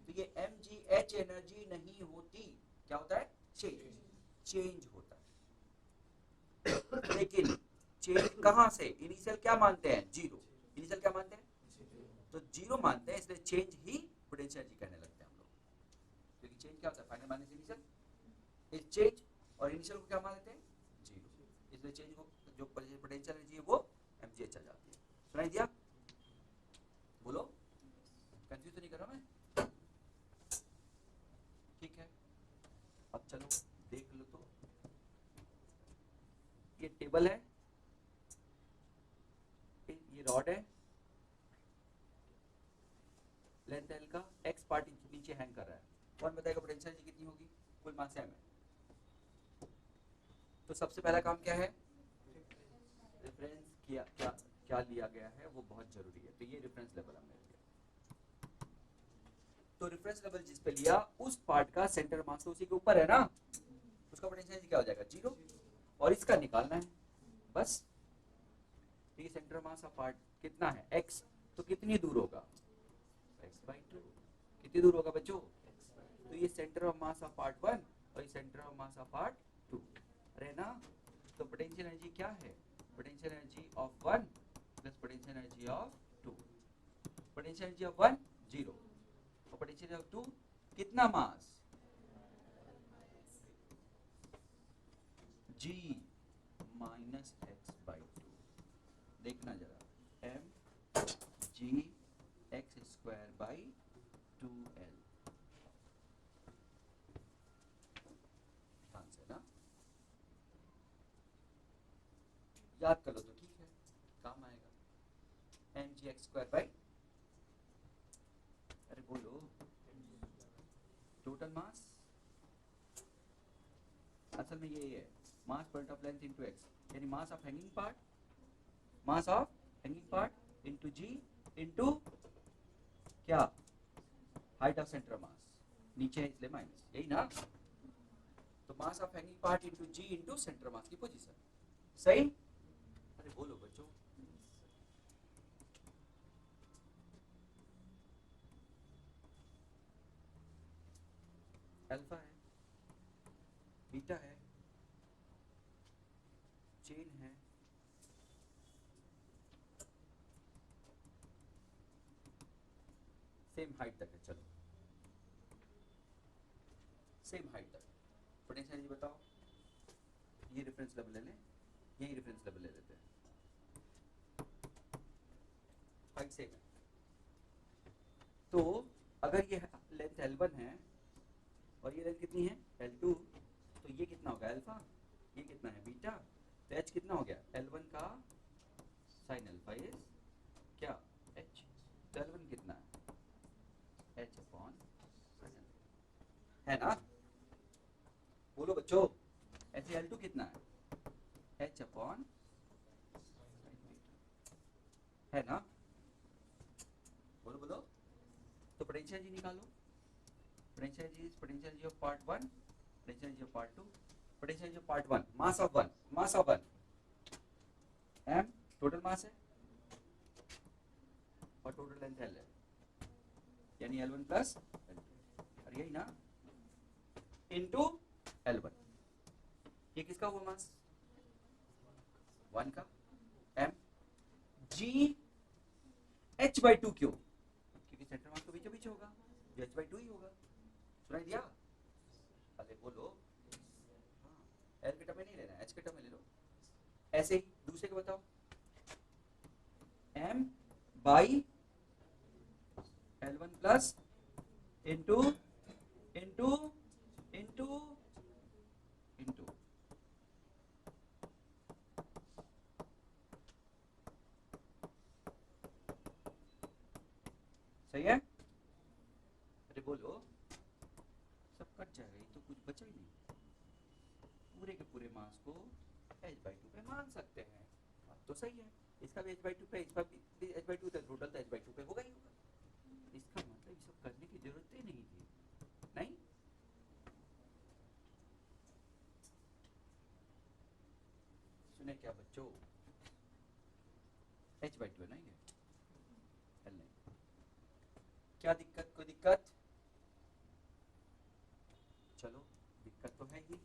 तो ये mgh एनर्जी नहीं होती, क्या होता है? चेंज होता है। लेकिन चेंज कहाँ से? इनिशियल क्या मानते हैं? जीरो। इनिशियल क्या मानते हैं? तो जीरो मानते हैं, इसलिए चेंज ही पोटेंशियल एनर्जी कहने लगते हैं हम लोग, क्योंकि चेंज क्या होता है? Final minus initial is change, और इनिशियल को क्या मान लेते हैं? जीरो, इसलिए चेंज को जो पोटेंशियल एनर्जी है वो mgh आ जाती है। सुनाई दिया? बोलो, कंफ्यूज तो नहीं कर रहा मैं? ठीक है, अब चलो देख लो। तो ये टेबल है, ये रॉड है, लेंथ एल का, एक्स पार्ट नीचे हैंग कर रहा है। कौन बताएगा पोटेंशियल एनर्जी कितनी होगी? कुल मास m है। तो सबसे पहला काम क्या है? रेफरेंस क्या लिया गया है वो बहुत जरूरी है। तो ये रेफरेंस लेवल हमने लिया, तो रेफरेंस लेवल जिस पे लिया उस पार्ट का सेंटर मास तो उसी के ऊपर है ना, उसका पोटेंशियल एनर्जी क्या हो जाएगा? जीरो, और इसका निकालना है बस। ये सेंटर मास ऑफ पार्ट कितना है? x, तो कितनी दूर होगा? x/2। कितनी दूर होगा बच्चों? तो ये centre of mass of part 1 और ये centre of mass of part 2 अरे ना। तो पोटेंशियल एनर्जी क्या है? Potential energy of 1 plus potential energy of 2। Potential energy of 1 zero, और पोटेंशियल एनर्जी ऑफ 2 कितना मास? g minus x/2। देखना जरा, mg x²/2l। ध्यान से ना याद कर लो तो ठीक है, काम आएगा। mg x², अरे बोलो, टोटल मास, असल में ये है मास point of length into x, यानी mass of hanging part, mass of hanging part into g into क्या? हाइट ऑफ सेंटर मास, नीचे है इसलिए माइनस, यही ना। तो mass of hanging part into g into centre mass की पोजीशन, सही? अरे बोलो बच्चों, अल्फा है, बीटा है, चेन है, सेम हाइट तक है। चलो सेम हाइट तक। पोटेंशियल एनर्जी बताओ, ये रेफरेंस लेवल ले लें, यही रेफरेंस लेवल ले लेते हैं, हाइट सेम है। तो अगर ये लेंथ L1 है और ये लेंथ कितनी है L2, तो ये कितना होगा अल्फा, ये कितना है बीटा, तो h कितना हो गया L1 का साइन अल्फा इज क्या h, तो L1 कितना है h अपॉन साइन अल्फा, है ना, बोलो बच्चों, ऐसे L2 कितना है h अपॉन है ना, बोलो बोलो। तो पोटेंशियल एनर्जी निकालो, potential energy of part 1, potential energy of part 2, potential energy of part 1, mass of 1, mass of 1 m total mass है और टोटल लेंथ L है, यानी L1 प्लस L2, और यही ना, इनटू L1, ये किसका हुआ मास 1 का, m g h/2 क्यों, क्योंकि सेंटर मास तो बीचों बीच होगा, जो h/2 ही होगा, सुनाई दिया, अरे बोलो, हाँ L के टर्म में नहीं लेना, h के टर्म में ले लो, ऐसे ही दूसरे को बताओ, m by L1 plus into into into into, सही है, अरे बोलो, सब कट जाएगा, ये तो कुछ बचा ही नहीं, पूरे के पूरे मास को h/2 पे मान सकते हैं, बात तो सही है, इसका भी h/2 पे, इसका भी h/2, तो टोटल तो h/2 पे होगा ही होगा, इसका मतलब ये सब करने की जरूरत ही नहीं थी, नहीं, सुने क्या बच्चों, h/2 है ना, ये L नहीं, क्या दिक्कत, कोई दिक्कत, चलो दिक्कत तो है ही,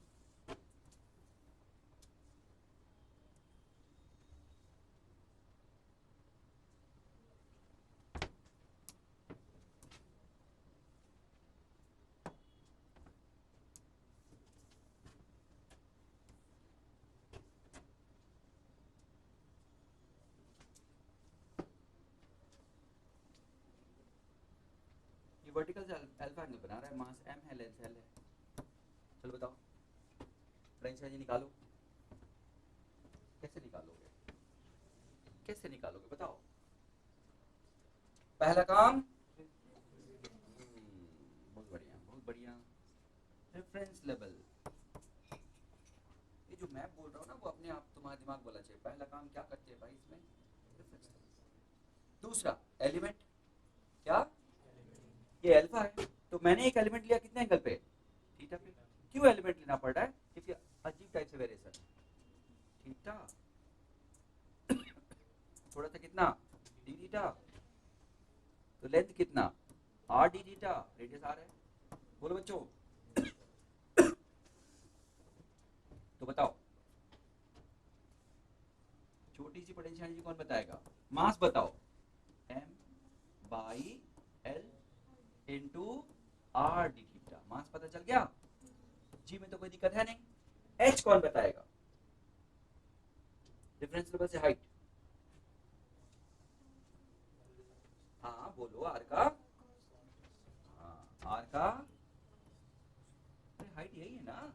ये वर्टिकल से अल्फा एंगल बना रहा है, मास m है, लेंथ L है, चलो बताओ, पोटेंशियल एनर्जी निकालो, कैसे निकालोगे, कैसे निकालोगे बताओ, पहला काम, बहुत बढ़िया बहुत बढ़िया, रेफरेंस लेवल, ये जो मैं बोल रहा हूँ ना वो अपने आप तुम्हारा दिमाग बोला चाहिए, पहला काम क्या करते हैं भाई इसमें, रेफरेंस लेवल, दूसरा एलिमेंट, क्या ये अल्फा है, तो मैंने एक एलिमेंट लिया कितने एंगल पे, थीटा पे, क्यों एलिमेंट लेना पड़ रहा है, क्योंकि अजीब टाइप से वेरिएशन, थीटा थोड़ा सा कितना डी थीटा, तो लेंथ कितना R D theta, radius R है, बोलो बच्चों, तो बताओ छोटी सी पोटेंशियल एनर्जी कौन बताएगा, मास बताओ, m by l into R D theta, mass पता चल गया, जी में तो कोई दिक्कत है नहीं, h कौन बताएगा, डिफरेंस लेवल से हाइट, हाँ बोलो आर का, हाँ आर का, अरे हाइट यही है ना,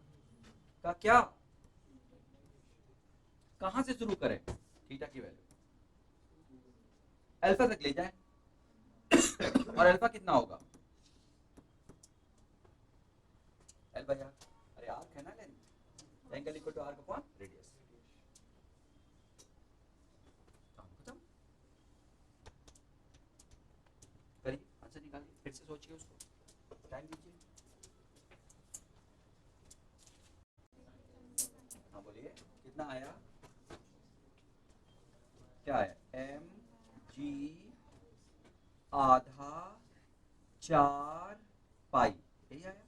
का क्या, कहां से शुरू करें, थीटा की वैल्यू अल्फा तक ले जाएं, और अल्फा कितना होगा एल बाई आर, अरे आर्क है ना length, angle equal to arc upon radius, खत्म, करिए आंसर निकालिए, फिर से सोचिए उसको, टाइम दीजिए, हाँ बोलिए कितना आया, क्या है एम जी आधा 4 पाई, यही आया,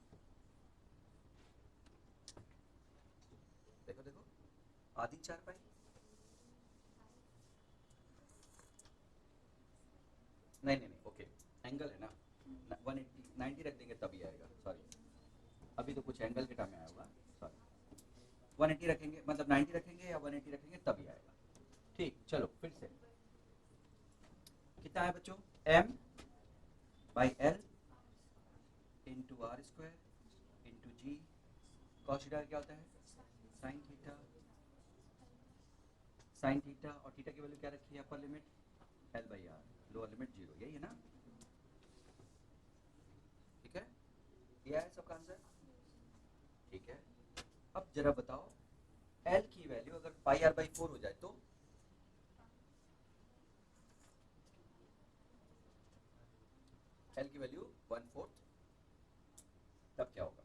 देखो देखो, आधी 4 पाई, नहीं नहीं नहीं, ओके, एंगल है ना, 180 90 रख देंगे तभी आएगा, सॉरी, अभी तो कुछ एंगल के टर्म में आया होगा, सॉरी 180 रखेंगे, मतलब 90 रखेंगे या 180 रखेंगे तभी आएगा। ठीक, चलो फिर से कितना है बच्चों, m by L into R square into G, cos theta क्या होता है साइन थीटा, साइन थीटा, और थीटा की वैल्यू क्या रखी है upper limit L by R, lower limit 0, यही है ना, ठीक है, ये है सबका आंसर, ठीक है। अब जरा बताओ एल की वैल्यू अगर पाई आर बाई 4 हो जाए तो एल की वैल्यू 1/4, तब क्या होगा,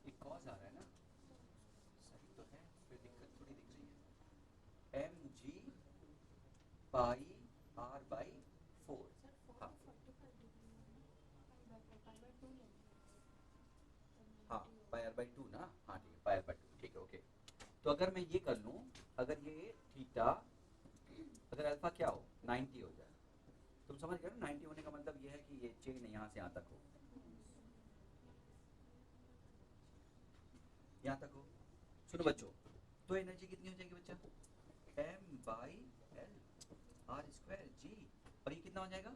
ये कॉस आ रहा है ना, सही तो है, फिर दिक्कत थोड़ी दिख रही है, M G pi R by 4, हाँ हाँ पाई आर बाई 2 ना, हाँ ठीक है पाई आर बाई 2, ठीक है ओके। तो अगर मैं ये कर लूँ, अगर ये थीटा अगर अल्फा क्या हो 90 हो जाए, तुम समझ गए ना, 90 होने का मतलब ये है कि ये चेन यहाँ से यहाँ तक हो, यहाँ तक हो, सुनो बच्चों, तो एनर्जी कितनी हो जाएगी बच्चा, M by L R square G, और ये कितना हो जाएगा,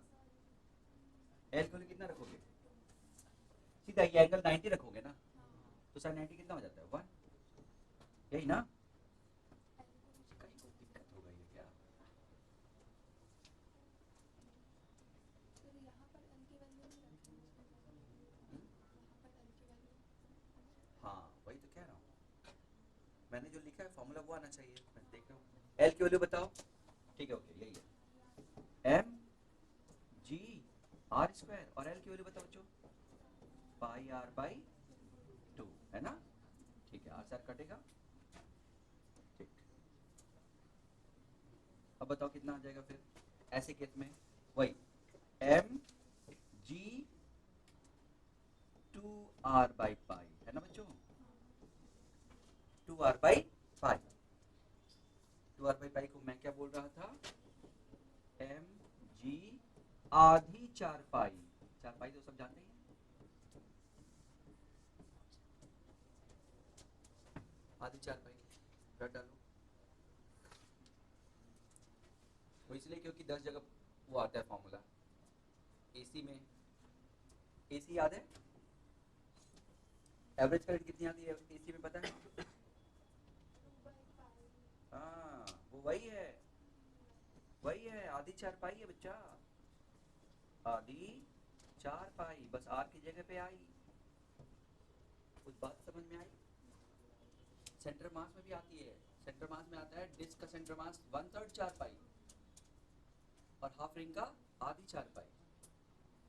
एल को कितना रखोगे, सीधा ये एंगल 90 रखोगे ना, तो साइन 90 कितना हो जाता है 1, यही ना, कहीं कोई दिक्कत हो गई है क्या, हाँ वही तो कह रहा हूँ, मैंने जो लिखा है फॉर्मूला वो आना चाहिए, मैं देख रहा हूँ, एल की वैल्यू बताओ, ठीक है ओके यही है एम जी आर स्क्वायर, और एल की वैल्यू बताओ बच्चों पाई आर बाई 2 है ना, ठीक है, आर से आर कटेगा, ठीक, अब बताओ कितना आ जाएगा फिर ऐसे केस में, वही M G 2r by pi है ना बच्चों, 2r by pi, 2r by pi को मैं क्या बोल रहा था, एम जी आधी 4 पाई, 4 पाई तो सब जानते हैं, आधी 4 पाई रट डालो, वो इसलिए क्योंकि 10 जगह वो आता है फॉर्मूला, एसी में, एसी याद है, एवरेज करंट कितनी आती है एसी में पता है, हाँ वो वही है आधी 4 पाई है बच्चा, आधी 4 पाई, बस आर की जगह पे आई, कुछ बात समझ में आई, सेंटर मास में भी आती है, सेंटर मास में आता है डिस्क का सेंटर मास 1/3 4 पाई और हाफ रिंग का आधी 4 पाई,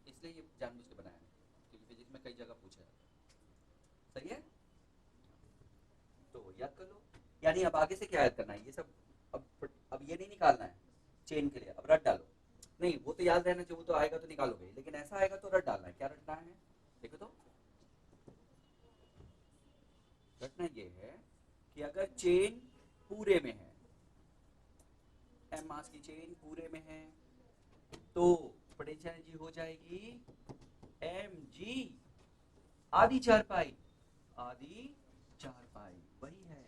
इसलिए ये जानबूझ के बनाया है क्योंकि फिजिक्स में कई जगह पूछा है, सही है, तो याद कर लो, यानी अब आगे से क्या याद करना है ये सब, अब ये नहीं निकालना है चेन के लिए, अब रट डालो, नहीं वो तो याद रहना चाहिए, वो तो आएगा तो निकालोगे, लेकिन ऐसा आएगा तो रट डालना है, क्या रटना है देखो तो, रटना ये है कि अगर चेन पूरे में है, एम मास की चेन पूरे में है, तो पोटेंशियल एनर्जी हो जाएगी एम जी आधी 4 पाई, आधी 4 पाई वही है,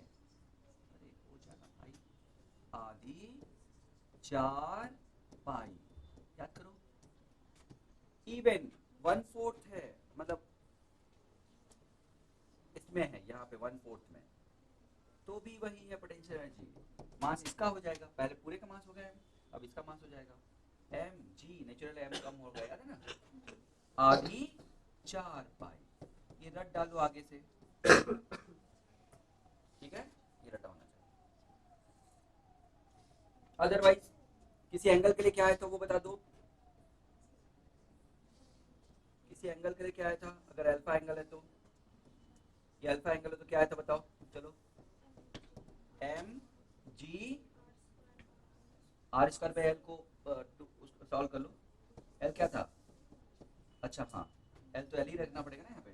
अरे हो जाना भाई, आधी 4 पाई, याद करो, इवन 1/4 है, मतलब इसमें है यहाँ पे 1/4 में, तो भी वही है पोटेंशियल एनर्जी, मास इसका हो जाएगा, पहले पूरे का मास हो गया अब इसका मास हो जाएगा एम जी, नेचुरल एम कम हो गया है ना, आधी 4 पाई, ये रट डालो आगे से, ठीक है, ये रटा होना चाहिए, अदरवाइज किसी एंगल के लिए क्या है तो वो बता दो, किसी एंगल के लिए क्या आया था, अगर अल्फा एंगल है तो, ये अल्फा एंगल है तो क्या आया था बताओ, चलो M G R square by L को सॉल्व कर लो, एल क्या था, अच्छा हाँ एल तो एल ही रखना पड़ेगा ना यहाँ पे,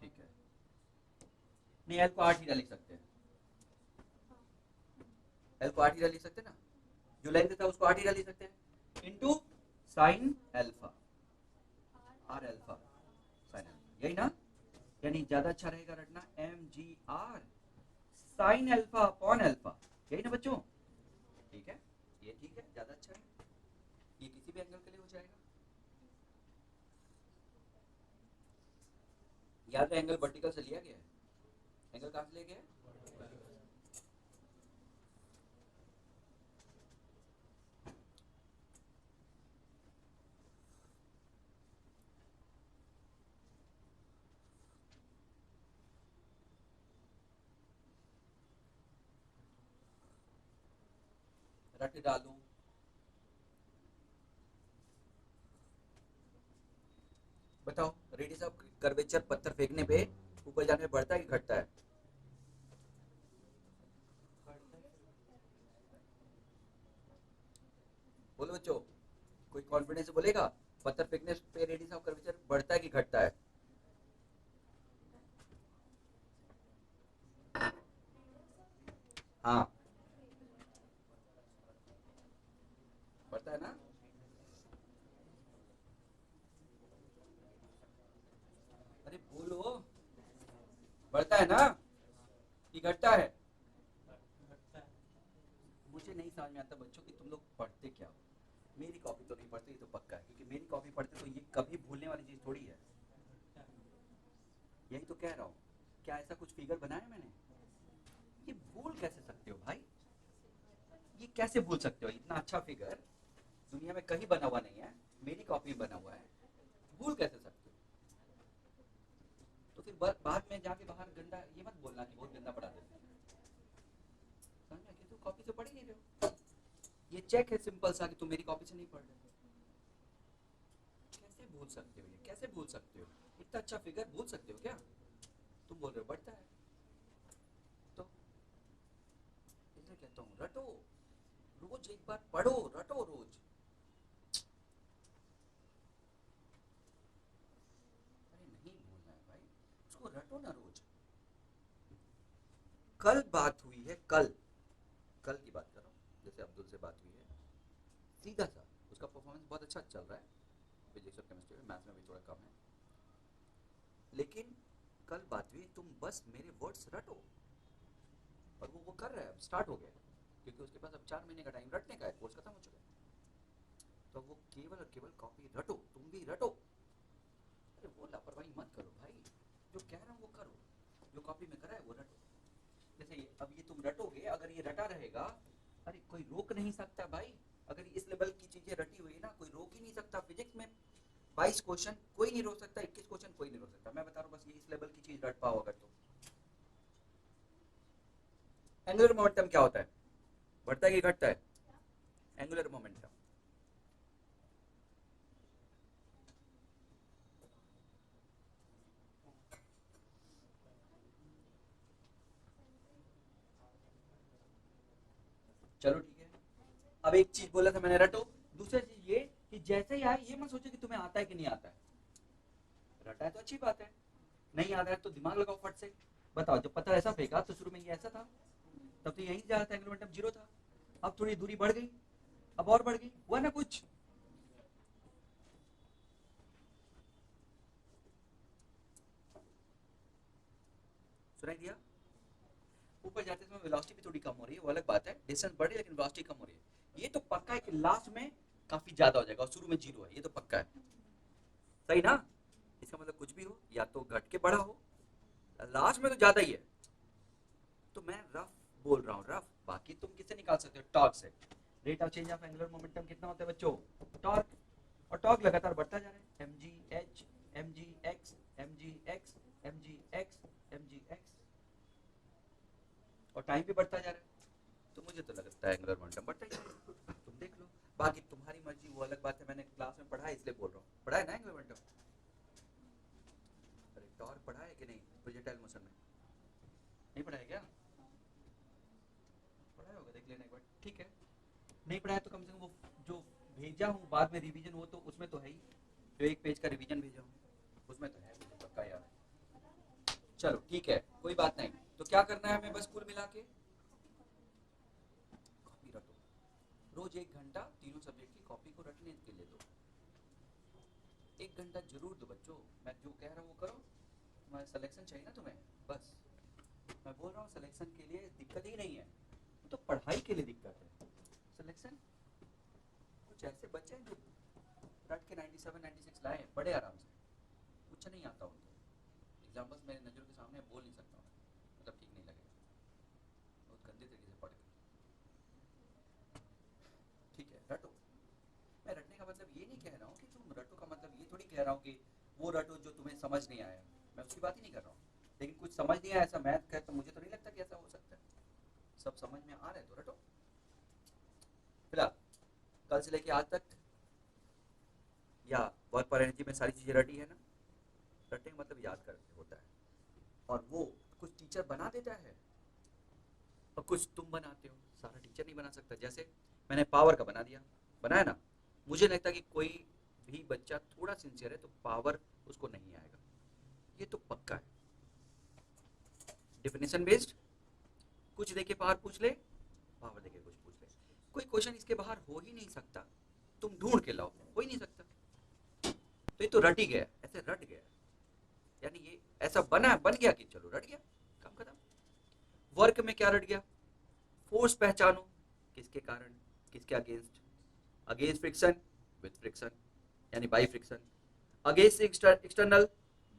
ठीक है, नहीं एल को 8 ही लिख सकते हैं, एल को 8 ही लिख सकते हैं ना, जो लेंथ था उसको आर थीटा लिख सकते हैं into sine alpha R alpha sine alpha, यही ना? यानी ज्यादा अच्छा रहेगा रखना M G R sine alpha upon alpha, यही ना बच्चों? ठीक है, ये ठीक है, ज्यादा अच्छा है, ये किसी भी एंगल के लिए हो जाएगा। याद है एंगल वर्टिकल से लिया गया है, एंगल कहां से लिया गया है? रट डालू, बताओ रेडियस ऑफ कर्वेचर पत्थर फेंकने पे ऊपर जाने में बढ़ता है कि घटता है? बोलो बच्चों, कोई कॉन्फिडेंस से बोलेगा पत्थर फेंकने पे रेडियस ऑफ कर्वेचर बढ़ता है कि घटता है? हाँ, बढ़ता है ना? अरे बोलो, बढ़ता है ना कि घटता है? मुझे नहीं समझ में आता बच्चों कि तुम लोग पढ़ते क्या हो। मेरी कॉपी तो नहीं पढ़ते, ये तो पक्का है, क्योंकि मेरी कॉपी पढ़ते तो ये कभी भूलने वाली चीज थोड़ी है। यही तो कह रहा हूँ, क्या ऐसा कुछ फिगर बनाया मैंने? ये भूल कैसे सकते हो भाई? ये कैसे भूल सकते हो? इतना अच्छा फिगर दुनिया में कहीं बना हुआ नहीं है, मेरी कॉपी में बना हुआ है, भूल कैसे सकते हो? तो फिर बाद में जाके बाहर गंदा ये मत बोलना कि बहुत गंदा पढ़ा देते हैं। समझा कि तुम कॉपी से पढ़ ही नहीं रहे हो। ये चेक है सिंपल सा कि तुम मेरी कॉपी से नहीं पढ़ रहे। कैसे भूल सकते हो? ये कैसे भूल सकते हो? इतना अच्छा फिगर भूल सकते हो क्या? तुम बोल रहे हो बढ़ता है, तो इसलिए कहता हूँ रटो, रोज एक बार पढ़ो, रटो रोज। अरे नहीं भूलना है भाई, उसको रटो ना रोज। कल बात हुई है, कल कल की बात करो, जैसे अब्दुल से बात हुई है, सीधा सा उसका परफॉर्मेंस बहुत अच्छा चल रहा है फिजिक्स और केमिस्ट्री में, मैथ्स में भी थोड़ा कम है, लेकिन कल बात हुई, तुम बस मेरे वर्ड्स रटो। और वो कर रहा है, अब स्टार्ट हो गया, क्योंकि उसके पास अब 4 महीने का टाइम रटने का है, कोर्स खत्म हो चुका है, तो वो केवल और केवल कॉपी रटो, तुम भी रटो। अरे वो लापरवाही मत करो भाई, जो कह रहा हूँ वो करो, जो कॉपी में करा है वो रटो। जैसे अब ये तुम रटोगे, अगर ये रटा रहेगा, अरे कोई रोक नहीं सकता भाई। अगर इस लेवल की चीजें रटी हुई है ना, कोई रोक ही नहीं सकता। फिजिक्स में 22 क्वेश्चन कोई नहीं रोक सकता, 21 क्वेश्चन कोई नहीं रोक सकता। मैं बता रहा हूँ, बस ये इस लेवल की चीज रट पाओ अगर तो। एंगुलर मोमेंटम क्या होता है? बढ़ता है कि घटता है? एंगुलर मोमेंटम चलो ठीक है। अब एक चीज बोला था मैंने रटो, दूसरी चीज ये कि जैसे ही आए ये मत सोचो कि तुम्हें आता है कि नहीं आता है। रटा है तो अच्छी बात है, नहीं आ रहा है तो दिमाग लगाओ फट से। बताओ, जब पत्थर ऐसा फेंका तो शुरू में ये ऐसा था, तब तो यहीं जा रहा था, एंगुलर मोमेंटम जीरो था। अब थोड़ी दूरी बढ़ गई, अब और बढ़ गई, हुआ ना कुछ? सुनाई दिया? ऊपर जाते समय वेलोसिटी भी थोड़ी कम हो रही है, वो अलग बात है, डिस्टेंस बढ़ रही है लेकिन वेलोसिटी कम हो रही है। ये तो पक्का है कि लास्ट में काफी ज्यादा हो जाएगा और शुरू में जीरो है, ये तो पक्का है। सही ना? इसका मतलब कुछ भी हो, या तो घट के बढ़ा हो, लास्ट में तो ज्यादा ही है। तो मैं रफ बोल रहा हूँ, रफ। बाकी तुम किससे निकाल सकते हो? टॉर्क से। Rate of change of angular momentum कितना होता है बच्चों? टॉर्क। और टॉर्क लगातार बढ़ता जा रहा है, M G H, M G X, M G X, M G X, M G X, और टाइम भी बढ़ता जा रहा है। तो मुझे तो लगता है एंगुलर मोमेंटम बढ़ता ही जाएगा, तुम देख लो। बाकी तुम्हारी मर्जी, वो अलग बात है, मैंने क्लास में पढ़ा है इसलिए बोल रहा हूँ। पढ़ा है ना एंगुलर मोमेंटम? अरे टॉर्क पढ़ा है कि नहीं प्रोजेक्टाइल मोशन में? नहीं पढ़ा है क्या? पढ़ा होगा, देख लेना एक बार, ठीक है। नहीं पढ़ा है तो कम से कम वो जो भेजा हूँ बाद में रिवीजन, वो तो उसमें तो है ही, जो 1 पेज का रिवीजन भेजा हूँ उसमें तो है, मुझे पक्का याद है। चलो ठीक है, कोई बात नहीं। तो क्या करना है हमें बस कुल मिला के? कॉपी रटो, मुझे 1 घंटा तीनों सब्जेक्ट की कॉपी को रटने के लिए दो। 1 घंटा जरूर दो बच्चों, मैं जो कह रहा हूँ वो करो। तुम्हारा सिलेक्शन चाहिए ना तुम्हें, बस मैं बोल रहा हूँ सिलेक्शन के लिए दिक्कत ही नहीं है, तो पढ़ाई के लिए दिक्कत है। सिलेक्शन कुछ ऐसे बच्चे हैं जो रट के 97 96 लाए हैं बड़े आराम से, कुछ नहीं आता उनको। एग्जाम्पल्स मेरे नज़रों के सामने बोल नहीं सकता हूँ, मतलब ठीक नहीं लगेगा, बहुत गंदे तरीके से पढ़ के। ठीक है रटो, मैं रटने का मतलब ये नहीं कह रहा हूँ कि तुम रटो का मतलब ये थोड़ी कह रहा हूँ कि वो रटो जो तुम्हें समझ नहीं आया, मैं उसकी बात ही नहीं कर रहा हूँ। लेकिन कुछ समझ नहीं आया ऐसा मैथ का, तो मुझे तो नहीं लगता कि ऐसा हो सकता है। सब समझ में आ रहा है तो रटो। फिलहाल कल से लेके आज तक या वर्क पर एनर्जी में सारी चीज़ें रटी है ना। रटने का मतलब याद करके होता है, और वो कुछ टीचर बना देता है और कुछ तुम बनाते हो, सारा टीचर नहीं बना सकता। जैसे मैंने पावर का बना दिया, बनाया ना, मुझे लगता कि कोई भी बच्चा थोड़ा सिंसियर है तो पावर उसको नहीं आएगा, ये तो पक्का है। डेफिनेशन बेस्ड, कुछ देके पावर पूछ ले, पावर देके कुछ पूछ ले, कोई क्वेश्चन इसके बाहर हो ही नहीं सकता, तुम ढूंढ के लाओ, हो ही नहीं सकता। तो ये तो रट ही गया, ऐसे रट गया, यानी ये ऐसा बन गया कि चलो रट गया, काम खत्म। वर्क में क्या रट गया, फोर्स पहचानो, किसके कारण, किसके against, against friction, with friction यानी by friction, against external,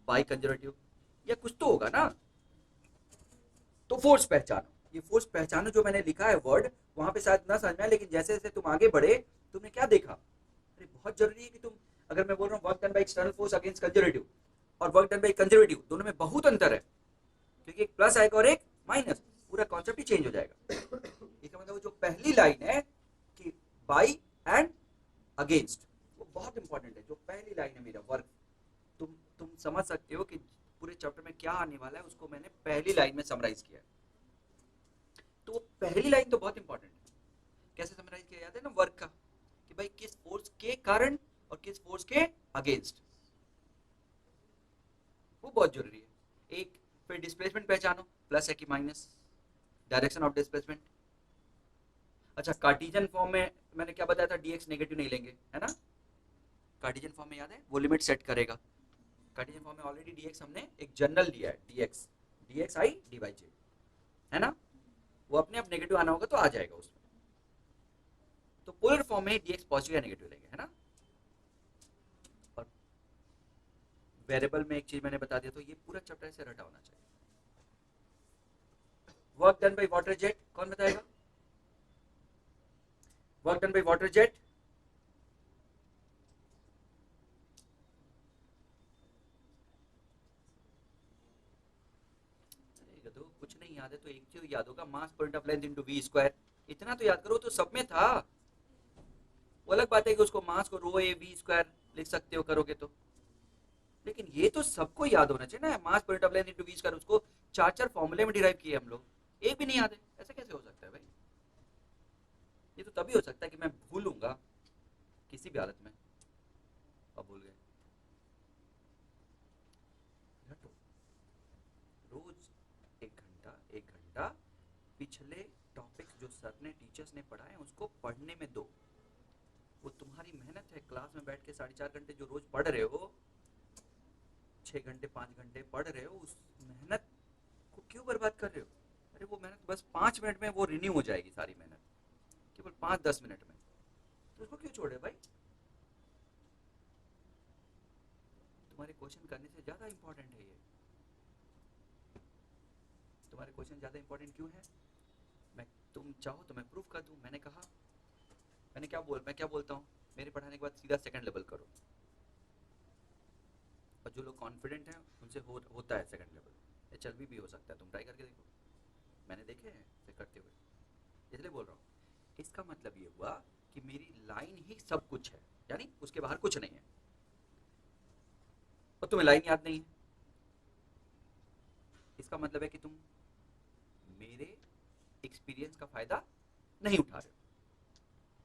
by conservative, या कुछ तो होगा ना। तो फोर्स पहचानो, ये फोर्स पहचानो जो मैंने लिखा है वर्ड, वहां पे शायद ना समझ में आए, लेकिन जैसे जैसे तुम आगे बढ़े तुमने क्या देखा, अरे बहुत जरूरी है कि तुम, अगर मैं बोल रहा हूँ work done by external force against conservative और वर्क डन बाई कंजर्वेटिव, दोनों में बहुत अंतर है, क्योंकि एक प्लस आएगा और एक माइनस, पूरा कॉन्सेप्ट ही चेंज हो जाएगा। इसका मतलब जो पहली लाइन है कि बाई एंड अगेंस्ट, वो बहुत इंपॉर्टेंट है। जो पहली लाइन है मेरा वर्क, तुम समझ सकते हो कि पूरे चैप्टर में क्या आने वाला है, उसको मैंने पहली लाइन में समराइज किया है। तो वो पहली लाइन तो बहुत इंपॉर्टेंट है। कैसे समराइज किया, याद है ना वर्क का, कि भाई किस फोर्स के कारण और किस फोर्स के अगेंस्ट, वो बहुत जरूरी है। एक फिर डिस्प्लेसमेंट पहचानो, प्लस है कि माइनस, डायरेक्शन ऑफ डिस्प्लेसमेंट। अच्छा कार्टेशियन फॉर्म में मैंने क्या बताया था, डीएक्स नेगेटिव नहीं लेंगे, है ना। कार्टेशियन फॉर्म में याद है, वो लिमिट सेट करेगा। कार्टेशियन फॉर्म में ऑलरेडी डीएक्स हमने एक जनरल दिया है, डीएक्स आई डी बाई जे, है ना, वो अपने आप नेगेटिव आना होगा तो आ जाएगा उसमें। तो पोलर फॉर्म में डीएक्स पॉजिटिव या नेगेटिव लेंगे, है ना। और वेरिएबल में एक चीज मैंने बता दिया, तो ये पूरा चैप्टर ऐसे रटा होना चाहिए। Work done by water jet, कौन बताएगा, work done by water jet, कुछ नहीं याद है तो एक चीज याद होगा, mass point of length into V square, इतना तो याद करो, तो सब में था। वो अलग बात है कि उसको मास को रो ए वी स्क्वायर लिख सकते हो करोगे तो, लेकिन ये तो सबको याद होना चाहिए ना, mass point of length into V square, उसको 4 फॉर्मूले में डिराइव किए हम लोग, एक भी नहीं याद है, ऐसा कैसे हो सकता है भाई। ये तो तभी हो सकता है कि मैं भूलूंगा किसी भी हालत में, अब भूल गए। रोज 1 घंटा पिछले टॉपिक्स जो सर ने टीचर्स ने पढ़ाए उसको पढ़ने में दो। वो तुम्हारी मेहनत है, क्लास में बैठ के 4.5 घंटे जो रोज पढ़ रहे हो, 6 घंटे 5 घंटे पढ़ रहे हो, उस मेहनत को क्यों बर्बाद कर रहे हो। अरे वो मेहनत बस 5 मिनट में वो रिन्यू हो जाएगी, सारी मेहनत केवल 5-10 मिनट में, तो उसको क्यों छोड़े भाई। तुम्हारे क्वेश्चन करने से ज्यादा इंपॉर्टेंट है ये, तुम्हारे क्वेश्चन ज्यादा इंपॉर्टेंट क्यों है। मैं, तुम चाहो तो मैं प्रूफ कर दूं, मैंने कहा, मैं क्या बोलता हूँ, मेरे पढ़ाने के बाद सीधा सेकंड लेवल करो, और जो लोग कॉन्फिडेंट हैं उनसे होता है सेकंड लेवल, एचएलवी भी हो सकता है, तुम ट्राई करके देखो, मैंने देखे हैं इसे करते हुए, इसलिए बोल रहा हूँ। इसका मतलब ये हुआ कि मेरी लाइन ही सब कुछ है, यानी उसके बाहर कुछ नहीं है, और तुम्हें लाइन याद नहीं है, इसका मतलब है कि तुम मेरे एक्सपीरियंस का फायदा नहीं उठा रहे हो,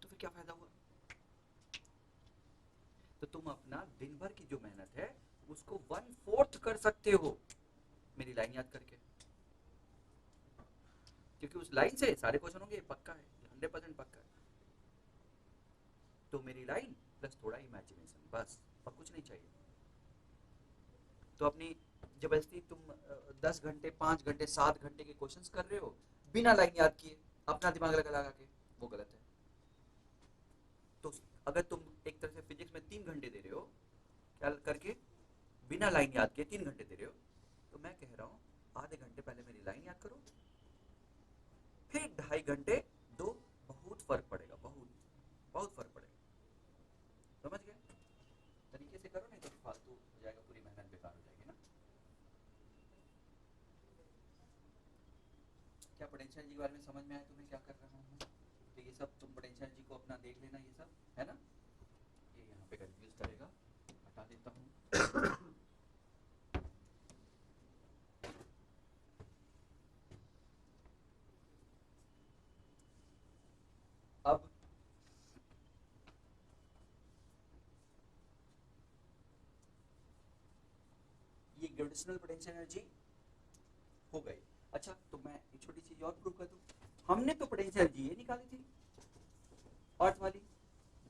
तो फिर क्या फायदा हुआ। तो तुम अपना दिन भर की जो मेहनत है उसको 1/4 कर सकते हो मेरी लाइन याद करके, क्योंकि उस लाइन से सारे क्वेश्चन होंगे, पक्का है, 100% पक्का है। तो मेरी लाइन प्लस थोड़ा इमेजिनेशन, बस और कुछ नहीं चाहिए। तो अपनी जबरदस्ती तुम 10 घंटे 5 घंटे 7 घंटे के क्वेश्चंस कर रहे हो बिना लाइन याद किए, अपना दिमाग लगा लगा के, वो गलत है। तो अगर तुम एक तरह से फिजिक्स में 3 घंटे दे रहे हो क्या करके, बिना लाइन याद किए 3 घंटे दे रहे हो, तो मैं कह रहा हूँ आधे घंटे पहले मेरी लाइन याद करो, फिर 2.5 घंटे दो, बहुत फर्क पड़ेगा, बहुत बहुत फर्क पड़ेगा। समझ गए? तरीके से करो, नहीं तो फालतू हो जाएगा, पूरी मेहनत बेकार हो जाएगी ना। क्या पोटेंशियल जी के बारे में समझ में आया तुम्हें क्या कर रहा हूँ? तो ये सब तुम पोटेंशियल जी को अपना देख लेना, ये सब है ना। ये यहाँ पे कंफ्यूज करेगा, हटा देता हूँ। अब ये ग्रेविटेशनल पोटेंशियल एनर्जी हो गई। अच्छा तो मैं एक छोटी चीज और प्रूव कर दूं, हमने तो पोटेंशियल जी ये निकाली थी अर्थ वाली,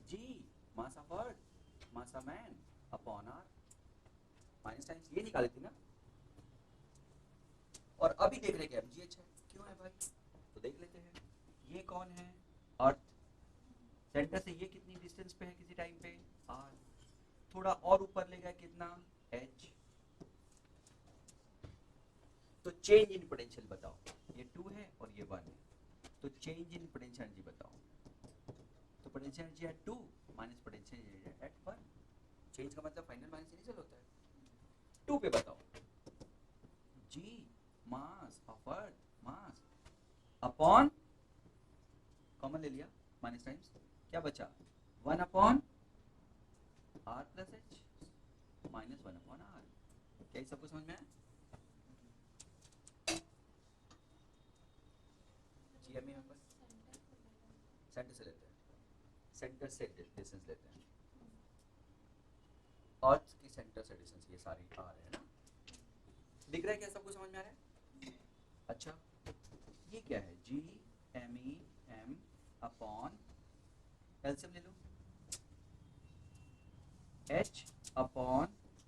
G mass of earth mass of man upon R minus times, ये निकाली थी ना। और अभी देख रहे हैं mgh है, क्यों है भाई, तो देख लेते हैं। ये कौन है, अर्थ, सेंटर से ये कितनी डिस्टेंस पे है किसी टाइम पे, r, थोड़ा और ऊपर ले गया कितना, h। तो चेंज इन पोटेंशियल बताओ, ये 2 है और ये 1 है, तो चेंज इन पोटेंशियल एनर्जी बताओ। तो potential energy at 2 minus potential energy at 1, change का मतलब फाइनल माइनस इनिशियल होता है। 2 पे बताओ, g mass of earth mass upon, common ले लिया माइनस टाइम्स, क्या बचा 1 upon r plus h minus 1 upon r। क्या ये सबको समझ में आया? जीएमई में बस सेंटर से लेते हैं, सेंटर से डिस्टेंस लेते हैं, अर्थ की सेंटर से डिस्टेंस, ये सारी आ रहे हैं ना, दिख रहा है क्या, सबको समझ में आ रहा है? अच्छा ये क्या है, G M E M upon, LCM ले लो, h upon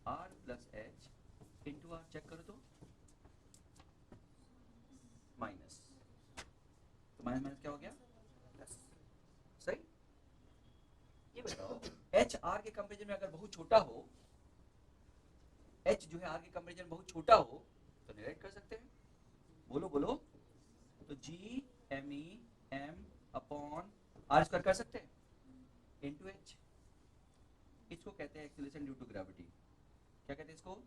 r plus h into R, check करो तो माइनस, तो माइनस माइनस क्या हो गया प्लस, सही। ये बताओ h r के कंपैरिजन में अगर बहुत छोटा हो, h जो है r के कंपैरिजन में बहुत छोटा हो तो निगेट कर सकते हैं, बोलो बोलो, तो g m e m upon r square कर सकते हैं इनटू h, इसको कहते हैं एक्सीलरेशन ड्यू टू ग्रेविटी। क्या कहते हैं इसको,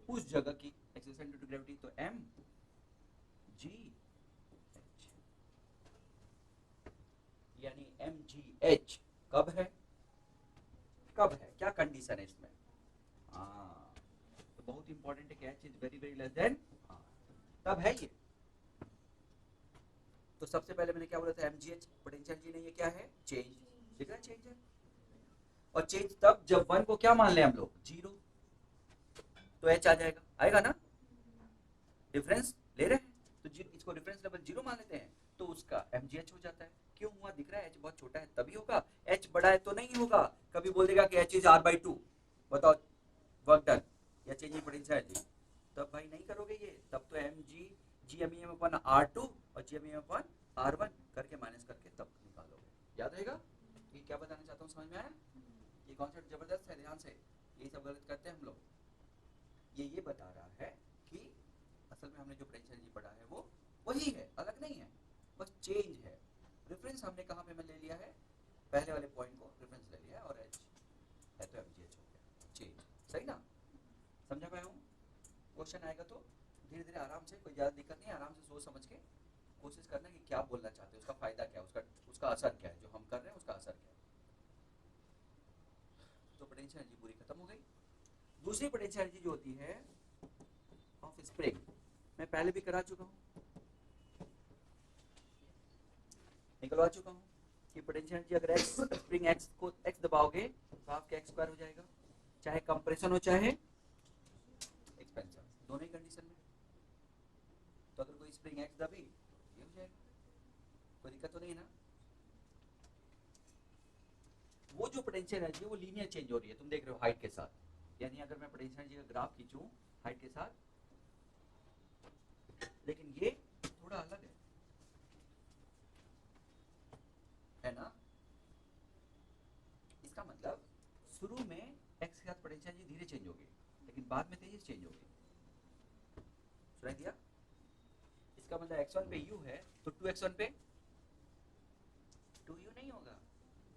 उस जगह की एक्सीलरेशन ड्यू टू ग्रेविटी, तो m g h, यानी m g h कब है, कब है, क्या कंडीशन है इसमें, हाँ तो बहुत इंपॉर्टेंट है कि h is very very less than r, तब है ये। तो सबसे पहले मैंने क्या बोला था, mgh पोटेंशियल जी नहीं है, क्या है, चेंज, दिख रहा है चेंज है, और चेंज तब जब 1 को क्या मान ले हम लोग, 0, तो h आ जाएगा, आएगा ना, डिफरेंस ले रहे हैं तो इसको रेफरेंस लेवल 0 मान लेते हैं, तो उसका mgh हो जाता है। क्यों हुआ, दिख रहा है h बहुत छोटा है तभी होगा, h बड़ा है तो नहीं होगा, कभी बोल देगा कि h इज r/2, बताओ वर्क डन या चेंज इन पोटेंशियल एनर्जी, तब भाई नहीं करोगे ये, तब तो mg gmem अपॉन r2 और gmem अपॉन r1 करके माइनस करके तब निकालोगे, याद रहेगा। ये क्या बताना चाहता हूँ, समझ में आया? ये कॉन्सेप्ट जबरदस्त है, ध्यान से, ये सब गलत करते हैं हम लोग। ये बता रहा है कि असल में हमने जो पोटेंशियल एनर्जी पढ़ा है वो वही है, अलग नहीं है, बस चेंज है। रेफरेंस हमने कहाँ पे ले लिया है, पहले वाले पॉइंट को रेफरेंस ले लिया है, और h है तो mgh हो गया, चेंज, सही ना, समझा पाया हूँ। क्वेश्चन आएगा तो धीरे धीरे आराम से, कोई ज़्यादा दिक्कत नहीं, आराम से सोच समझ के कोशिश करना कि क्या बोलना चाहते हैं, उसका फायदा क्या है, उसका असर क्या है, जो हम कर रहे हैं उसका असर क्या है। तो पोटेंशियल एनर्जी पूरी खत्म हो गई। दूसरी पोटेंशियल एनर्जी जो होती है ऑफ स्प्रिंग, मैं पहले भी करा चुका हूँ, निकलवा चुका हूँ कि पोटेंशियल एनर्जी अगर x स्प्रिंग x को x दबाओगे तो आपका x स्क्वायर हो जाएगा, चाहे कंप्रेशन हो चाहे एक्सपेंशन, दोनों ही कंडीशन में। तो अगर कोई स्प्रिंग x दबी ये हो जाएगा, कोई दिक्कत तो नहीं है ना। पोटेंशियल एनर्जी वो लीनियर चेंज हो रही है, तुम देख रहे हो हाइट के साथ। यानी अगर मैं पोटेंशियल एनर्जी का ग्राफ खींचूं हाइट के साथ, लेकिन ये थोड़ा अलग है ना। इसका मतलब शुरू में एक्स के साथ पोटेंशियल एनर्जी धीरे चेंज होगी, लेकिन बाद में तेजी से चेंज होगी। सुनाई दिया? इसका मतलब x1 पे u है तो 2x1 पे 2u नहीं होगा,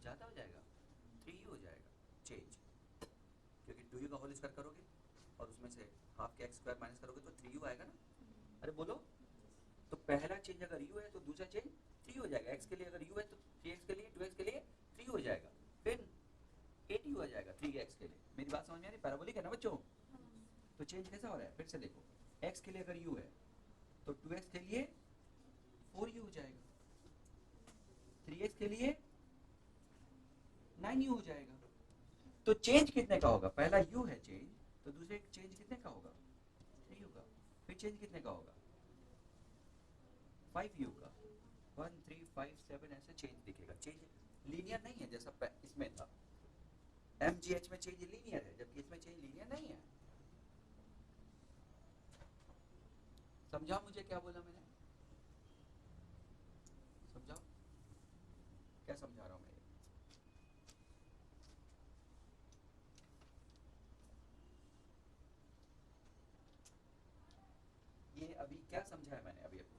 ज्यादा हो जाएगा, 3u हो जाएगा चेंज, क्योंकि 2u का होल स्क्वायर करोगे और उसमें से हाफ के एक्स स्क्वायर माइनस करोगे तो 3u आएगा ना। अरे बोलो, तो पहला चेंज अगर u है तो दूसरा चेंज 3u हो जाएगा। x के लिए अगर u है तो 3x के लिए, 2x के लिए 3u हो जाएगा, फिर 8u हो जाएगा 3x के लिए। मेरी बात समझ में आ रही? पैराबोलिक है ना बच्चों। तो चेंज कैसा हो रहा है, फिर से देखो, x के लिए अगर u है तो 2x के लिए 4u हो जाएगा, 3x के लिए 9u हो जाएगा। तो चेंज कितने का होगा? पहला u है चेंज, तो दूसरे चेंज कितने का होगा? 3u का। फिर चेंज कितने का होगा? 5u का। 1 3 5 7 ऐसे चेंज दिखेगा। चेंज लीनियर नहीं है जैसा इसमें था। mgh में चेंज लीनियर है, जबकि इसमें चेंज लीनियर नहीं है। समझाओ मुझे क्या बोला मैंने? समझाओ क्या समझा रहा हूं मैं? ये अभी क्या समझाया मैंने अभी आपको?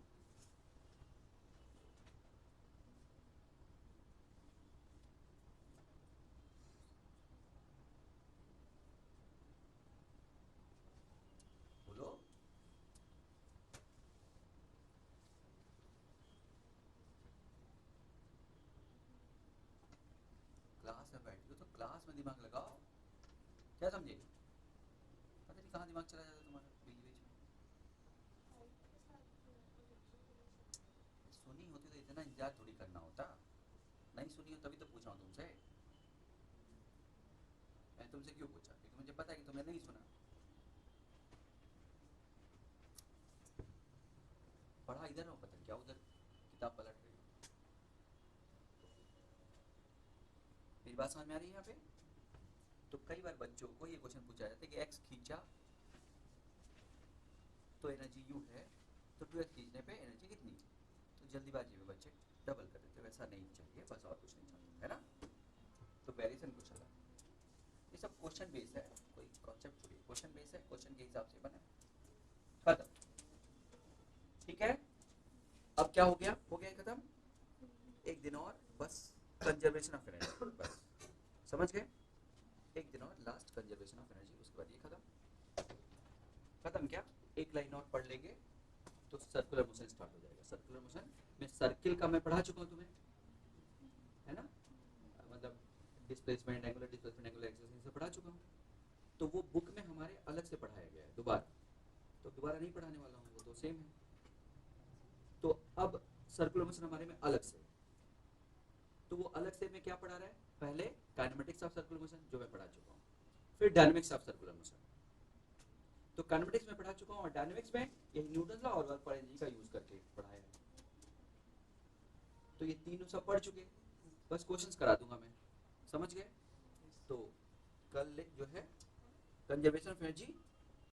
बोलो। क्लास में बैठी हो तो क्लास में दिमाग लगाओ। क्या समझे? पता नहीं कहाँ दिमाग चला जाता है तुम्हारा बीच बीच में। सुनी होती तो इतना इंतजार थोड़ी करना होता। नहीं सुनी हो तभी तो पूछा हूँ तुमसे। मैं तुमसे क्यों पूछा? क्योंकि मुझे पता है कि तुमने नहीं सुना। पढ़ा इधर हो, पता क्या उधर किताब पलट रही हो। मेरी बात समझ में आ रही है यहाँ पे? तो कई बार बच्चों को ये क्वेश्चन पूछा जाता है कि x खींचा तो एनर्जी u है, तो 2x खींचने पे एनर्जी कितनी? तो जल्दीबाजी में बच्चे डबल कर देते, वैसा नहीं चाहिए, बस और कुछ नहीं चाहिए, है ना। तो वेरिएशन कुछ अलग। ये सब क्वेश्चन बेस है, कोई कॉन्सेप्ट थोड़ी। क्वेश्चन बेस है, क्वेश्चन के हिसाब से बना, खत्म। ठीक है, अब क्या हो गया? हो गया खत्म। एक दिन और बस कंजर्वेशन ऑफ एनर्जी, बस समझ गए? एक दिन और लास्ट कंजर्वेशन ऑफ एनर्जी, उसके बाद ये खत्म। खत्म क्या? एक लाइन और पढ़ लेंगे तो सर्कुलर मोशन स्टार्ट हो जाएगा। सर्कुलर मोशन में सर्किल का मैं पढ़ा चुका हूँ तुम्हें, है ना। मतलब displacement, angular displacement, angular acceleration से पढ़ा चुका हूँ। तो वो बुक में हमारे अलग से पढ़ाया गया है दोबारा, तो दोबारा नहीं पढ़ाने वाला हूँ, वो तो सेम है। तो अब सर्कुलर मोशन हमारे में अलग से, तो वो अलग से में क्या पढ़ा रहा है? पहले काइनेमेटिक्स ऑफ सर्कुलर मोशन जो मैं पढ़ा चुका हूँ, फिर डायनेमिक्स ऑफ सर्कुलर मोशन। तो काइनेमेटिक्स में पढ़ा चुका हूँ और डायनेमिक्स में यही न्यूटन लॉ और वर्क फॉर एनर्जी का यूज करके पढ़ाया है। तो ये तीनों सब पढ़ चुके, बस क्वेश्चंस करा दूंगा मैं, समझ गए? तो कल जो है कंजर्वेशन ऑफ एनर्जी